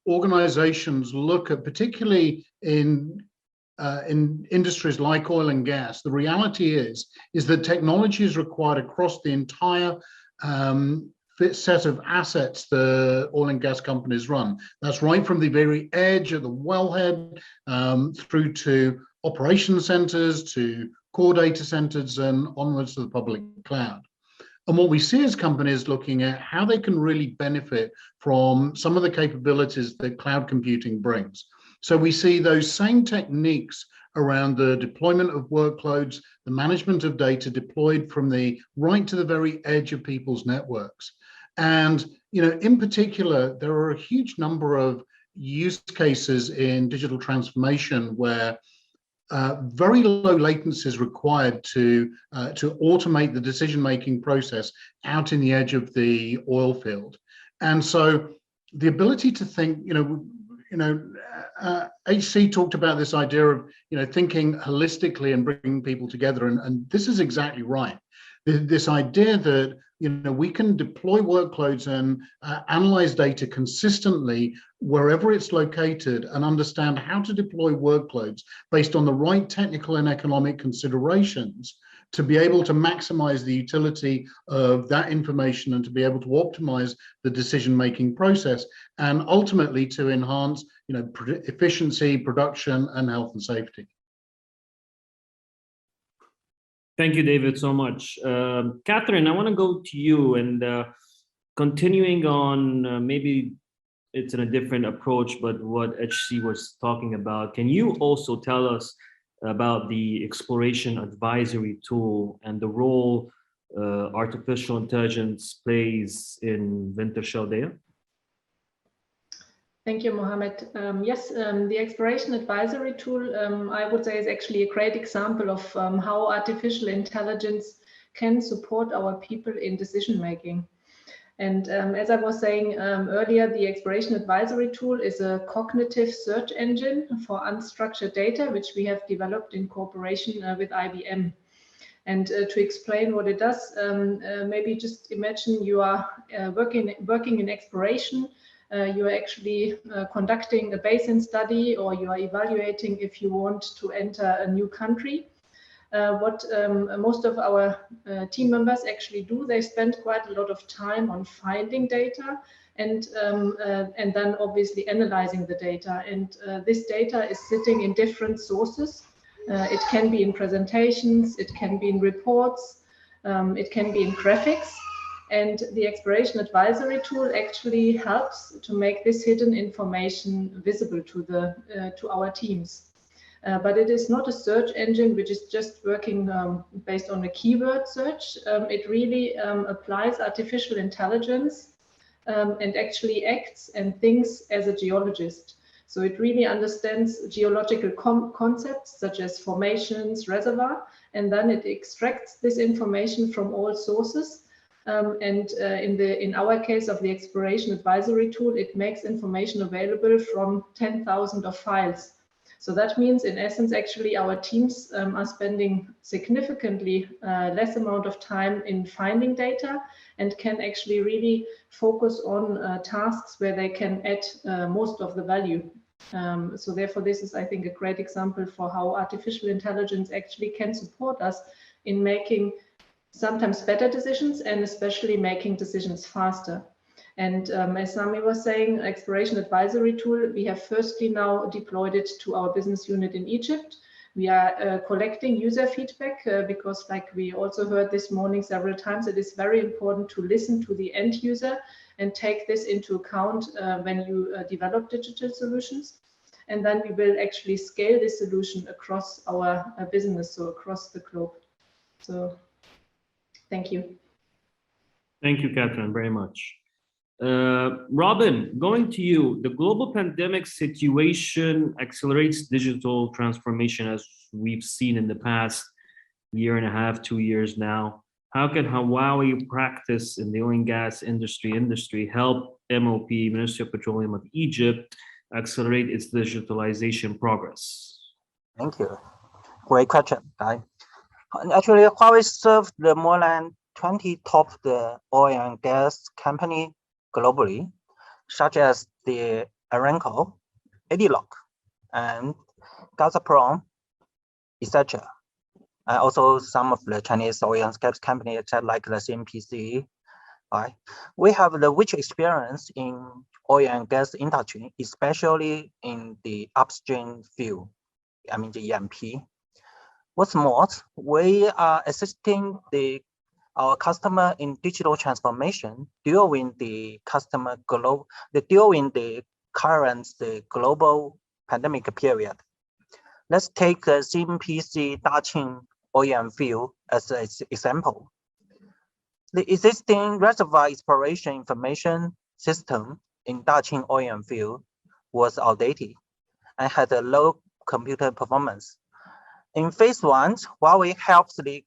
organizations look at, particularly in industries like oil and gas, the reality is that technology is required across the entire set of assets the oil and gas companies run. That's right from the very edge of the wellhead through to operation centers, to core data centers, and onwards to the public cloud. And what we see is companies looking at how they can really benefit from some of the capabilities that cloud computing brings. So we see those same techniques around the deployment of workloads, the management of data deployed from the right to the very edge of people's networks. And in particular, there are a huge number of use cases in digital transformation where very low latency is required to automate the decision-making process out in the edge of the oil field. And so the ability to think, HC talked about this idea of thinking holistically and bringing people together, and this is exactly right. This idea that we can deploy workloads and analyze data consistently wherever it's located and understand how to deploy workloads based on the right technical and economic considerations to be able to maximize the utility of that information and to be able to optimize the decision-making process and ultimately to enhance efficiency, production, and health and safety. Thank you, David, so much. Catherine, I want to go to you and continuing on, maybe it's in a different approach, but what HC was talking about. Can you also tell us about the exploration advisory tool and the role artificial intelligence plays in Wintershall Dea? Thank you, Mohammed. Yes, the exploration advisory tool, I would say, is actually a great example of how artificial intelligence can support our people in decision making. And as I was saying earlier, the exploration advisory tool is a cognitive search engine for unstructured data, which we have developed in cooperation with IBM. And to explain what it does, maybe just imagine you are working in exploration. You are actually conducting a basin study, or you are evaluating if you want to enter a new country. What most of our team members actually do, they spend quite a lot of time on finding data and then obviously analyzing the data. And this data is sitting in different sources. It can be in presentations, it can be in reports, it can be in graphics. And the exploration advisory tool actually helps to make this hidden information visible to our teams. But it is not a search engine which is just working based on a keyword search. It really applies artificial intelligence and actually acts and thinks as a geologist. So it really understands geological concepts such as formations, reservoir, and then it extracts this information from all sources. In our case of the exploration advisory tool, it makes information available from 10,000 of files. So that means, in essence, actually our teams are spending significantly less amount of time in finding data and can actually really focus on tasks where they can add most of the value. So therefore, this is, I think, a great example for how artificial intelligence actually can support us in making sometimes better decisions and especially making decisions faster. And as Sami was saying, exploration advisory tool, we have firstly now deployed it to our business unit in Egypt. We are collecting user feedback because, like we also heard this morning several times, it is very important to listen to the end user and take this into account when you develop digital solutions. And then we will actually scale this solution across our business, so across the globe. So thank you. Thank you, Catherine, very much. Robin, going to you, the global pandemic situation accelerates digital transformation as we've seen in the past year and a half, 2 years now. How can Hawaii practice in the oil and gas industry help MOP, Ministry of Petroleum of Egypt, accelerate its digitalization progress? Thank you. Great question, Guy. Actually, Huawei served the more than 20 top the oil and gas company globally, such as the Aramco, Edilock, and Gazprom, etc. And also some of the Chinese oil and gas companies like the CNPC. Right? We have the rich experience in oil and gas industry, especially in the upstream field, I mean the E&P. What's more, we are assisting our customer in digital transformation during the during the current global pandemic period. Let's take the CNPC Daqing oil field as an example. The existing reservoir exploration information system in Daqing oil field was outdated and had a low computer performance. In phase 1, Huawei helps the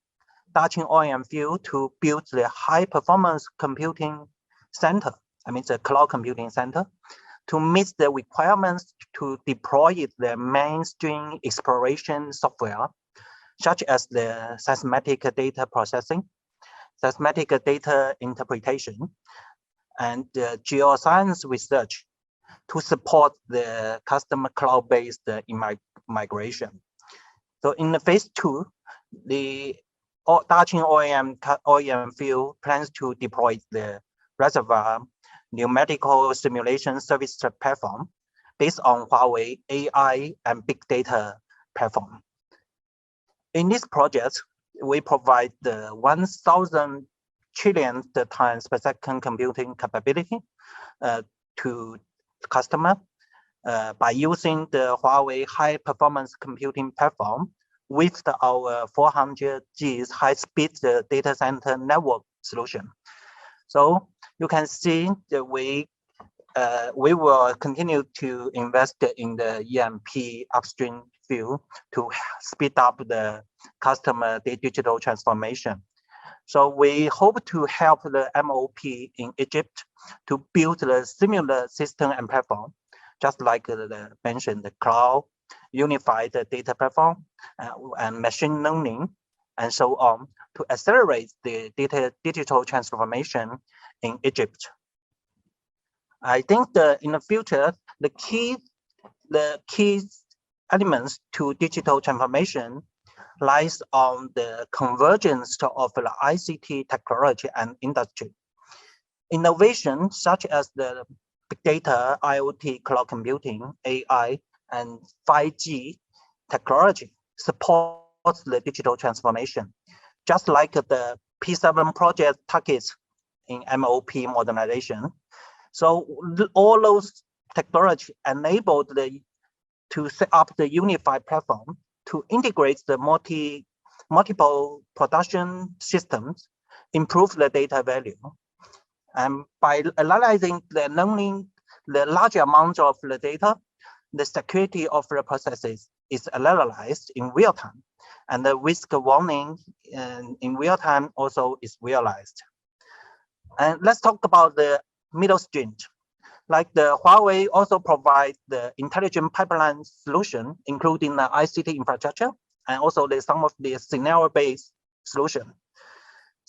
Daqing oil field to build the high performance computing center, I mean the cloud computing center, to meet the requirements to deploy the mainstream exploration software, such as the seismic data processing, seismic data interpretation, and geoscience research to support the customer cloud-based migration. So in the phase 2, the Daqing oil field plans to deploy the reservoir numerical simulation service platform based on Huawei AI and big data platform. In this project, we provide the 1,000 trillion times per second computing capability to customer by using the Huawei high performance computing platform with our 400G high-speed data center network solution. So you can see that we will continue to invest in the E&P upstream field to speed up the customer digital transformation. So we hope to help the MOP in Egypt to build the similar system and platform, just like mentioned, the cloud, unified data platform, and machine learning, and so on, to accelerate the digital transformation in Egypt. I think in the future, the key elements to digital transformation lies on the convergence of the ICT technology and industry. Innovation such as the big data, IoT, cloud computing, AI, and 5G technology supports the digital transformation. Just like the P7 project targets in MOP modernization. So all those technology enabled to set up the unified platform to integrate the multiple production systems, improve the data value. And by analyzing learning the large amount of the data, the security of the processes is analyzed in real time, and the risk warning in real time also is realized. And let's talk about the middle stint. Like the Huawei also provides the intelligent pipeline solution, including the ICT infrastructure, and also some of the scenario-based solution.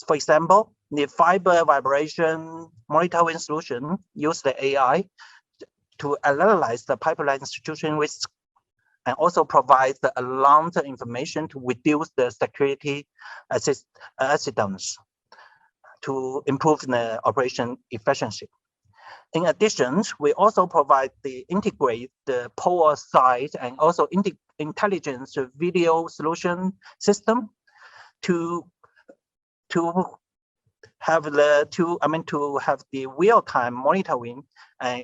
For example, the fiber vibration monitoring solution use the AI to analyze the pipeline institution risk and also provide the alarmed information to reduce the security accidents to improve the operation efficiency. In addition, we also provide the integrate the power side and also intelligence video solution system to have the real-time monitoring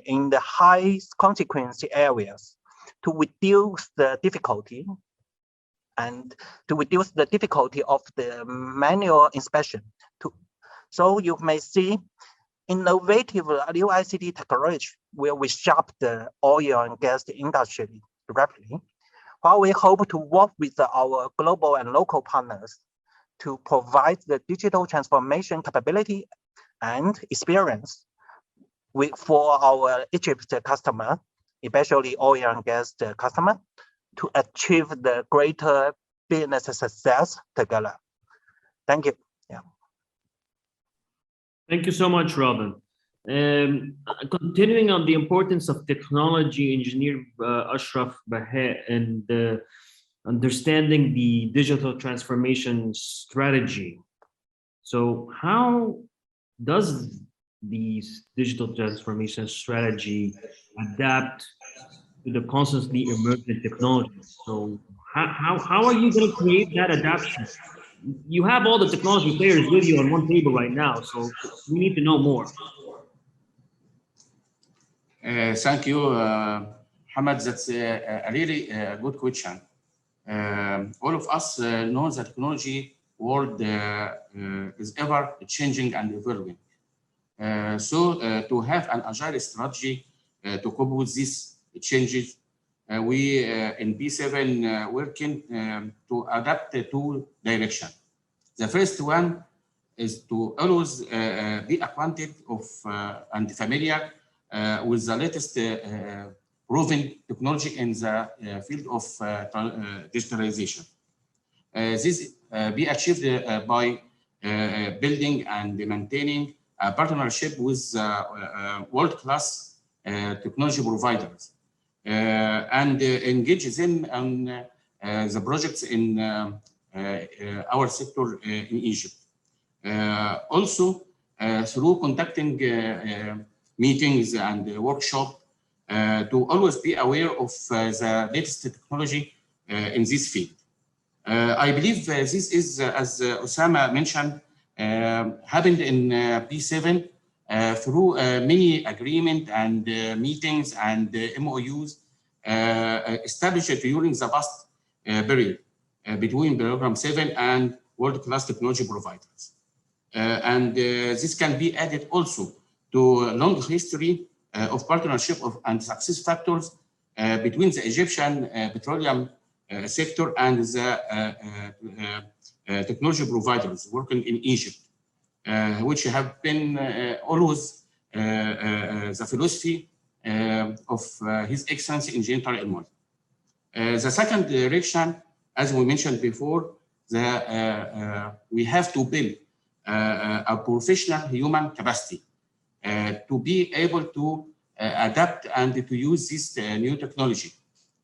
in the high consequence areas to reduce the difficulty of the manual inspection. So you may see innovative new ICT technology will reshape the oil and gas industry rapidly, while we hope to work with our global and local partners to provide the digital transformation capability and experience for our Egypt customer, especially oil and gas customer, to achieve the greater business success together. Thank you. Yeah. Thank you so much, Robin. Continuing on the importance of technology, Engineer Ashraf Bahe, and understanding the digital transformation strategy. So how does the digital transformation strategy adapt to the constantly emerging technologies? So how are you going to create that adaptation? You have all the technology players with you on one table right now, so we need to know more. Thank you, Mohammed. That's a really good question. All of us know that technology world is ever changing and evolving. So to have an agile strategy to cope with these changes, we in B7 working to adapt two directions. The first one is to always be acquainted of and familiar with the latest proven technology in the field of digitalization. This be achieved by building and maintaining a partnership with world-class technology providers and engage them on the projects in our sector in Egypt. Also, through conducting meetings and workshops to always be aware of the latest technology in this field. I believe this is, as Osama mentioned, happened in P7 through many agreements and meetings and MOUs established during the past period between Program 7 and world-class technology providers. And this can be added also to a long history of partnership and success factors between the Egyptian petroleum sector and the technology providers working in Egypt, which have been always the philosophy of His Excellency Engineer Tariq El-Molla. The second direction, as we mentioned before, we have to build a professional human capacity to be able to adapt and to use this new technology.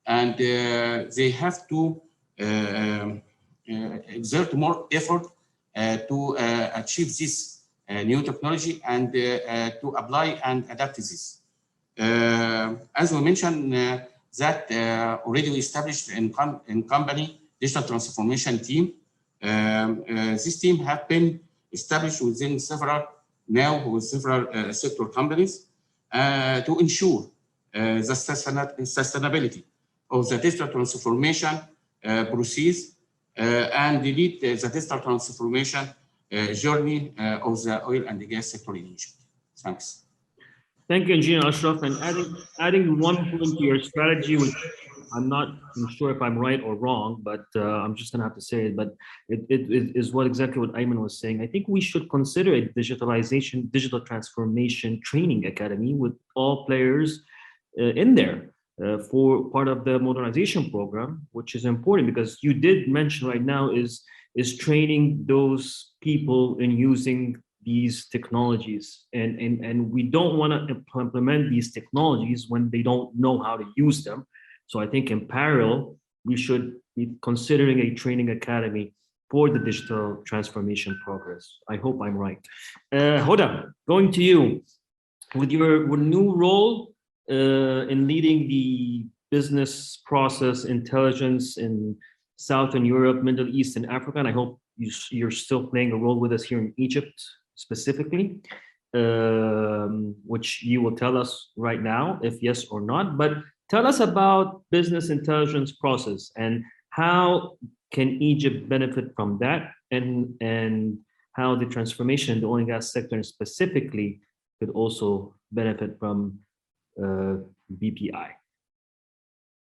And they have to exert more effort to achieve this new technology and to apply and adapt this. As we mentioned, that already established in company digital transformation team. This team have been established within several now with several sector companies to ensure the sustainability of the digital transformation process and lead the digital transformation journey of the oil and gas sector in Egypt. Thanks. Thank you, Engineer Ashraf. And adding one point to your strategy, which I'm not sure if I'm right or wrong, but I'm just going to have to say it, but it is exactly what Ayman was saying. I think we should consider a digital transformation training academy with all players in there for part of the modernization program, which is important because you did mention right now is training those people in using these technologies, and we don't want to implement these technologies when they don't know how to use them. So I think in parallel, we should be considering a training academy for the digital transformation progress. I hope I'm right. Hoda, going to you. With your new role in leading the business process intelligence in Southern Europe, Middle East, and Africa, and I hope you're still playing a role with us here in Egypt specifically, which you will tell us right now if yes or not. But tell us about business intelligence process and how can Egypt benefit from that, and how the transformation in the oil and gas sector specifically could also benefit from BPI.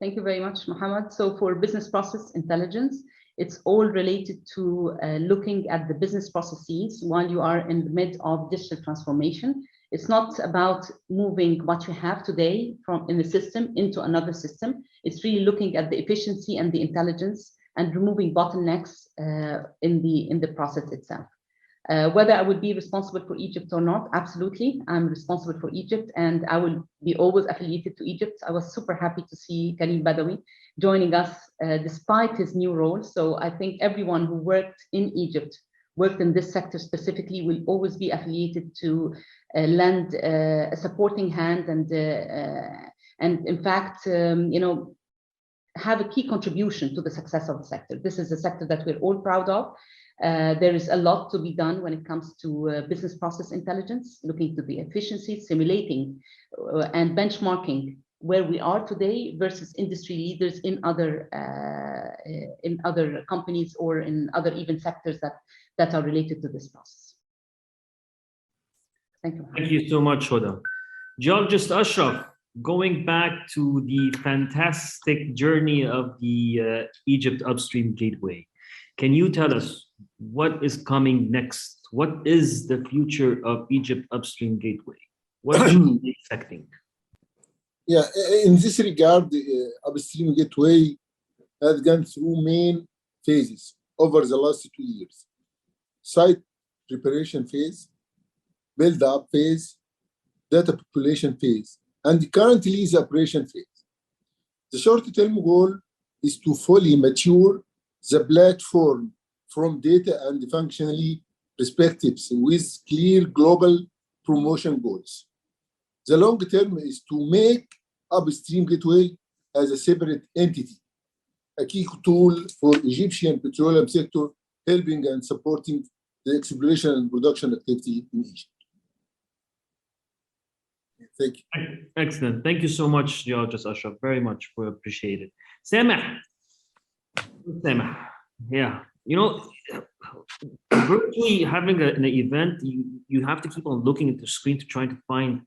Thank you very much, Mohammed. So for business process intelligence, it's all related to looking at the business processes while you are in the mid of digital transformation. It's not about moving what you have today from in the system into another system. It's really looking at the efficiency and the intelligence and removing bottlenecks in the process itself. Whether I would be responsible for Egypt or not, absolutely, I'm responsible for Egypt, and I will be always affiliated to Egypt. I was super happy to see Karim Badawi joining us despite his new role. So I think everyone who worked in Egypt, worked in this sector specifically, will always be affiliated to lend a supporting hand and in fact, have a key contribution to the success of the sector. This is a sector that we're all proud of. There is a lot to be done when it comes to business process intelligence, looking to the efficiency, simulating and benchmarking where we are today versus industry leaders in other companies or in other even sectors that are related to this process. Thank you. Thank you so much, Hoda. Geologist Ashraf, going back to the fantastic journey of the Egypt Upstream Gateway, can you tell us what is coming next? What is the future of Egypt Upstream Gateway? What should we be expecting? Yeah, in this regard, the Upstream Gateway has gone through main phases over the last 2 years. Site preparation phase, build-up phase, data population phase, and currently the operation phase. The short-term goal is to fully mature the platform from data and functionally perspectives with clear global promotion goals. The long term is to make Upstream Gateway as a separate entity, a key tool for Egyptian petroleum sector, helping and supporting the exploration and production activity in Egypt. Thank you. Excellent. Thank you so much, Geologist Ashraf. Very much. We appreciate it. Sameh. Yeah. Virtually having an event, you have to keep on looking at the screen to try to find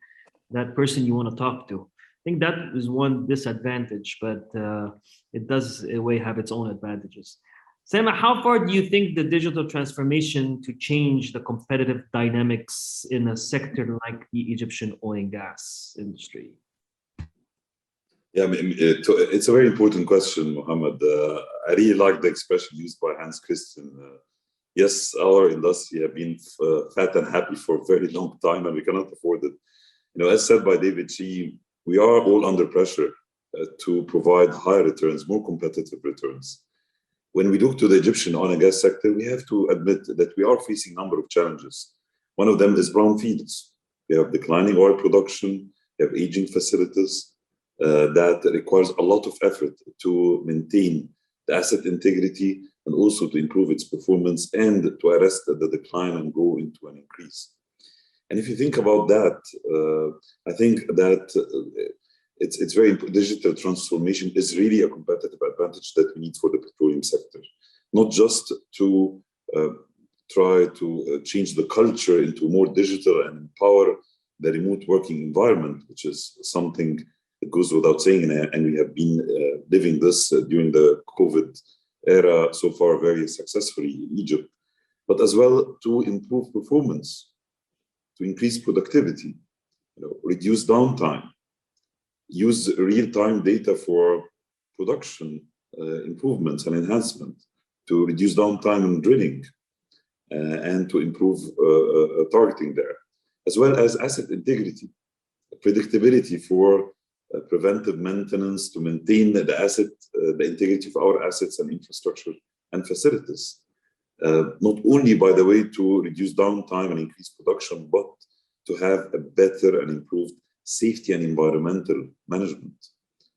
that person you want to talk to. I think that is one disadvantage, but it does in a way have its own advantages. Sameh, how far do you think the digital transformation to change the competitive dynamics in a sector like the Egyptian oil and gas industry? Yeah, I mean, it's a very important question, Mohammed. I really like the expression used by Hans Christian. Yes, our industry have been fat and happy for a very long time, and we cannot afford it. As said by David G, we are all under pressure to provide higher returns, more competitive returns. When we look to the Egyptian oil and gas sector, we have to admit that we are facing a number of challenges. One of them is brownfields. We have declining oil production, we have aging facilities that requires a lot of effort to maintain the asset integrity and also to improve its performance and to arrest the decline and go into an increase. And if you think about that, I think that it's very important. Digital transformation is really a competitive advantage that we need for the petroleum sector, not just to try to change the culture into more digital and empower the remote working environment, which is something that goes without saying, and we have been living this during the COVID era so far very successfully in Egypt, but as well to improve performance, to increase productivity, reduce downtime, use real-time data for production improvements and enhancement, to reduce downtime in drilling, and to improve targeting there, as well as asset integrity, predictability for preventive maintenance to maintain the asset, the integrity of our assets and infrastructure and facilities. Not only, by the way, to reduce downtime and increase production, but to have a better and improved safety and environmental management,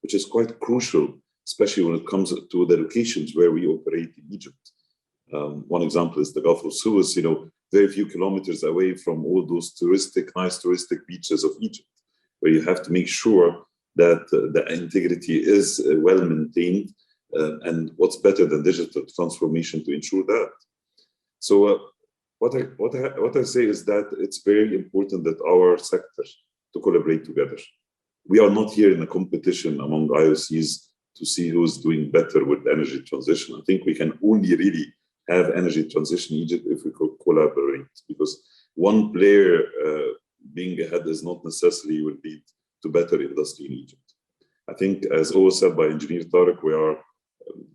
which is quite crucial, especially when it comes to the locations where we operate in Egypt. One example is the Gulf of Suez, very few kilometers away from all those nice touristic beaches of Egypt, where you have to make sure that the integrity is well maintained. And what's better than digital transformation to ensure that? So what I say is that it's very important that our sector to collaborate together. We are not here in a competition among IOCs to see who's doing better with energy transition. I think we can only really have energy transition in Egypt if we could collaborate, because one player being ahead is not necessarily will lead to better industry in Egypt. I think, as always said by Engineer Tariq, we are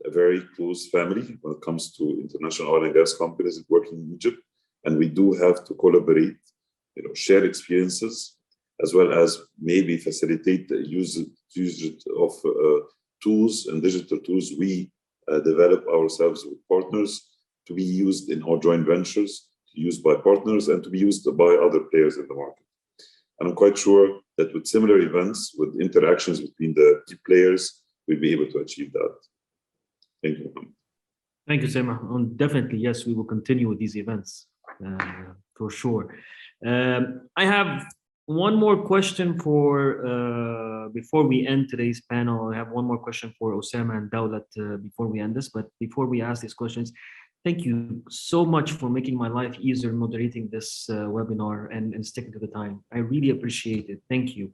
a very close family when it comes to international oil and gas companies working in Egypt, and we do have to collaborate, share experiences, as well as maybe facilitate the usage of tools and digital tools we develop ourselves with partners to be used in our joint ventures, to be used by partners, and to be used by other players in the market. And I'm quite sure that with similar events, with interactions between the key players, we'll be able to achieve that. Thank you. Thank you, Sema. Definitely, yes, we will continue with these events, for sure. I have one more question for, before we end today's panel. I have one more question for Osama and Daulat before we end this. But before we ask these questions, thank you so much for making my life easier moderating this webinar and sticking to the time. I really appreciate it. Thank you.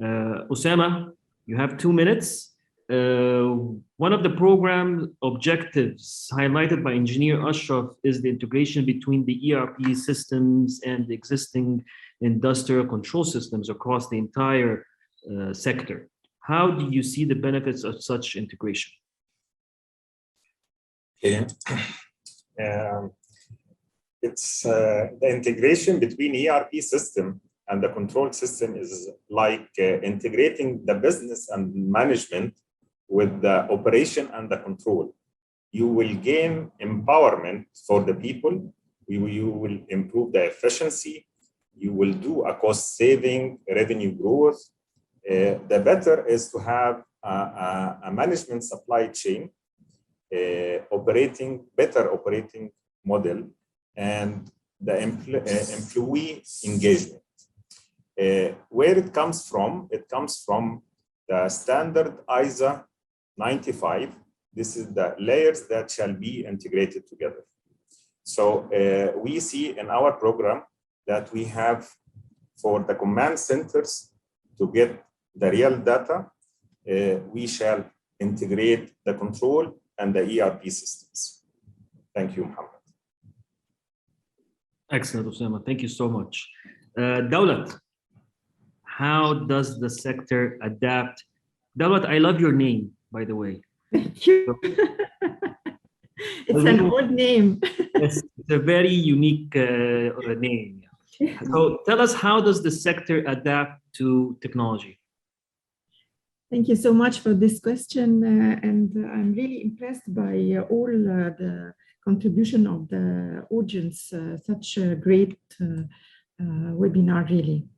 Osama, you have 2 minutes. One of the program objectives highlighted by Engineer Ashraf is the integration between the ERP systems and the existing industrial control systems across the entire sector. How do you see the benefits of such integration? Okay. It's the integration between ERP system and the control system is like integrating the business and management with the operation and the control. You will gain empowerment for the people. You will improve the efficiency. You will do a cost saving, revenue growth. The better is to have a management supply chain, better operating model, and the employee engagement. Where it comes from the standard ISA 95. This is the layers that shall be integrated together. So we see in our program that we have for the command centers to get the real data, we shall integrate the control and the ERP systems. Thank you, Mohammed. Excellent, Osama. Thank you so much. Daulat, how does the sector adapt? Daulat, I love your name, by the way. Thank you. It's an old name. Yes, it's a very unique name. So tell us, how does the sector adapt to technology? Thank you so much for this question. And I'm really impressed by all the contribution of the audience. Such a great webinar, really.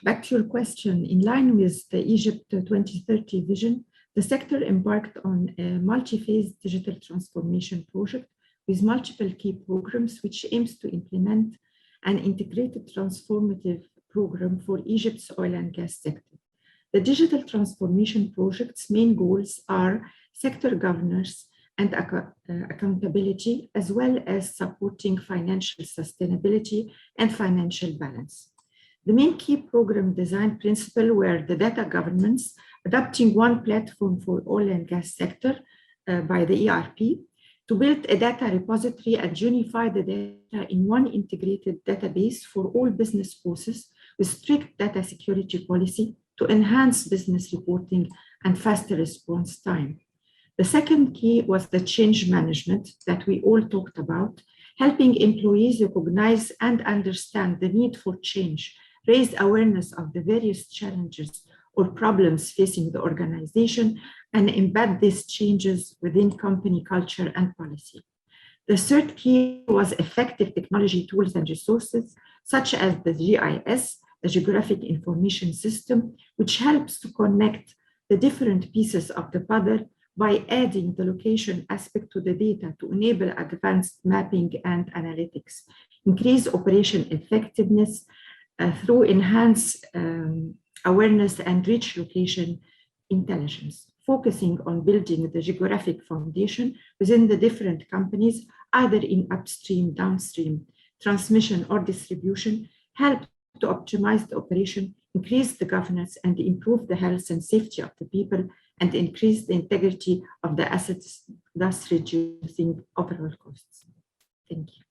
Back to your question, in line with the Egypt 2030 vision, the sector embarked on a multi-phase digital transformation project with multiple key programs, which aims to implement an integrated transformative program for Egypt's oil and gas sector. The digital transformation project's main goals are sector governance and accountability, as well as supporting financial sustainability and financial balance. The main key program design principles were the data governance, adopting one platform for oil and gas sector by the ERP, to build a data repository and unify the data in one integrated database for all business processes with strict data security policy to enhance business reporting and faster response time. The second key was the change management that we all talked about, helping employees recognize and understand the need for change, raise awareness of the various challenges or problems facing the organization, and embed these changes within company culture and policy. The third key was effective technology tools and resources, such as the GIS, the Geographic Information System, which helps to connect the different pieces of the puzzle by adding the location aspect to the data to enable advanced mapping and analytics, increase operation effectiveness through enhanced awareness and rich location intelligence, focusing on building the geographic foundation within the different companies, either in upstream, downstream, transmission or distribution, help to optimize the operation, increase the governance, and improve the health and safety of the people, and increase the integrity of the assets, thus reducing overall costs. Thank you.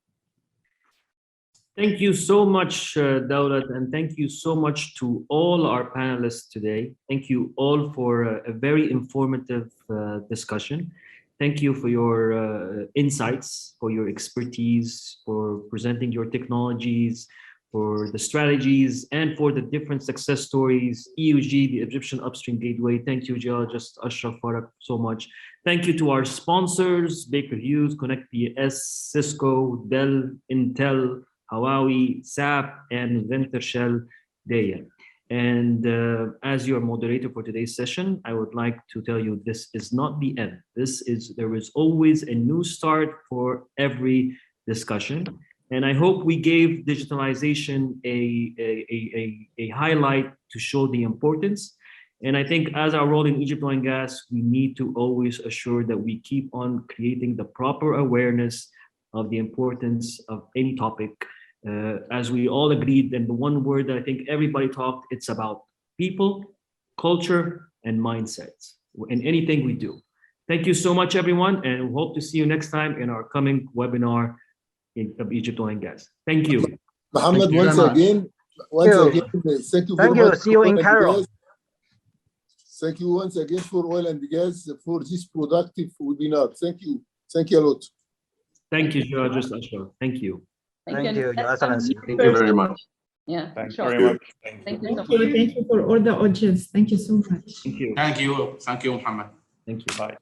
Thank you so much, Daulat, and thank you so much to all our panelists today. Thank you all for a very informative discussion. Thank you for your insights, for your expertise, for presenting your technologies, for the strategies, and for the different success stories. EUG, the Egyptian Upstream Gateway. Thank you, Geologist Ashraf Farag, so much. Thank you to our sponsors, Baker Hughes, Connect PS, Cisco, Dell, Intel, Huawei, SAP, and Wintershall Daya. And as your moderator for today's session, I would like to tell you this is not the end. There is always a new start for every discussion. And I hope we gave digitalization a highlight to show the importance. And I think as our role in Egypt Oil and Gas, we need to always assure that we keep on creating the proper awareness of the importance of any topic. As we all agreed, and the one word that I think everybody talked, it's about people, culture, and mindsets in anything we do. Thank you so much, everyone, and we hope to see you next time in our coming webinar of Egypt Oil and Gas. Thank you. Mohammed, thank you once again, thank you very much. See you in Cairo. Thank you once again for oil and gas for this productive webinar. Thank you. Thank you a lot. Thank you, Geologist Ashraf. Thank you. Thank you, Your Excellency. Thank you very much. Yeah, Thanks sure. very much. Thank you so much. Thank you for all the audience. Thank you so much. Thank you. Thank you. Thank you, Muhammad. Thank you. Bye.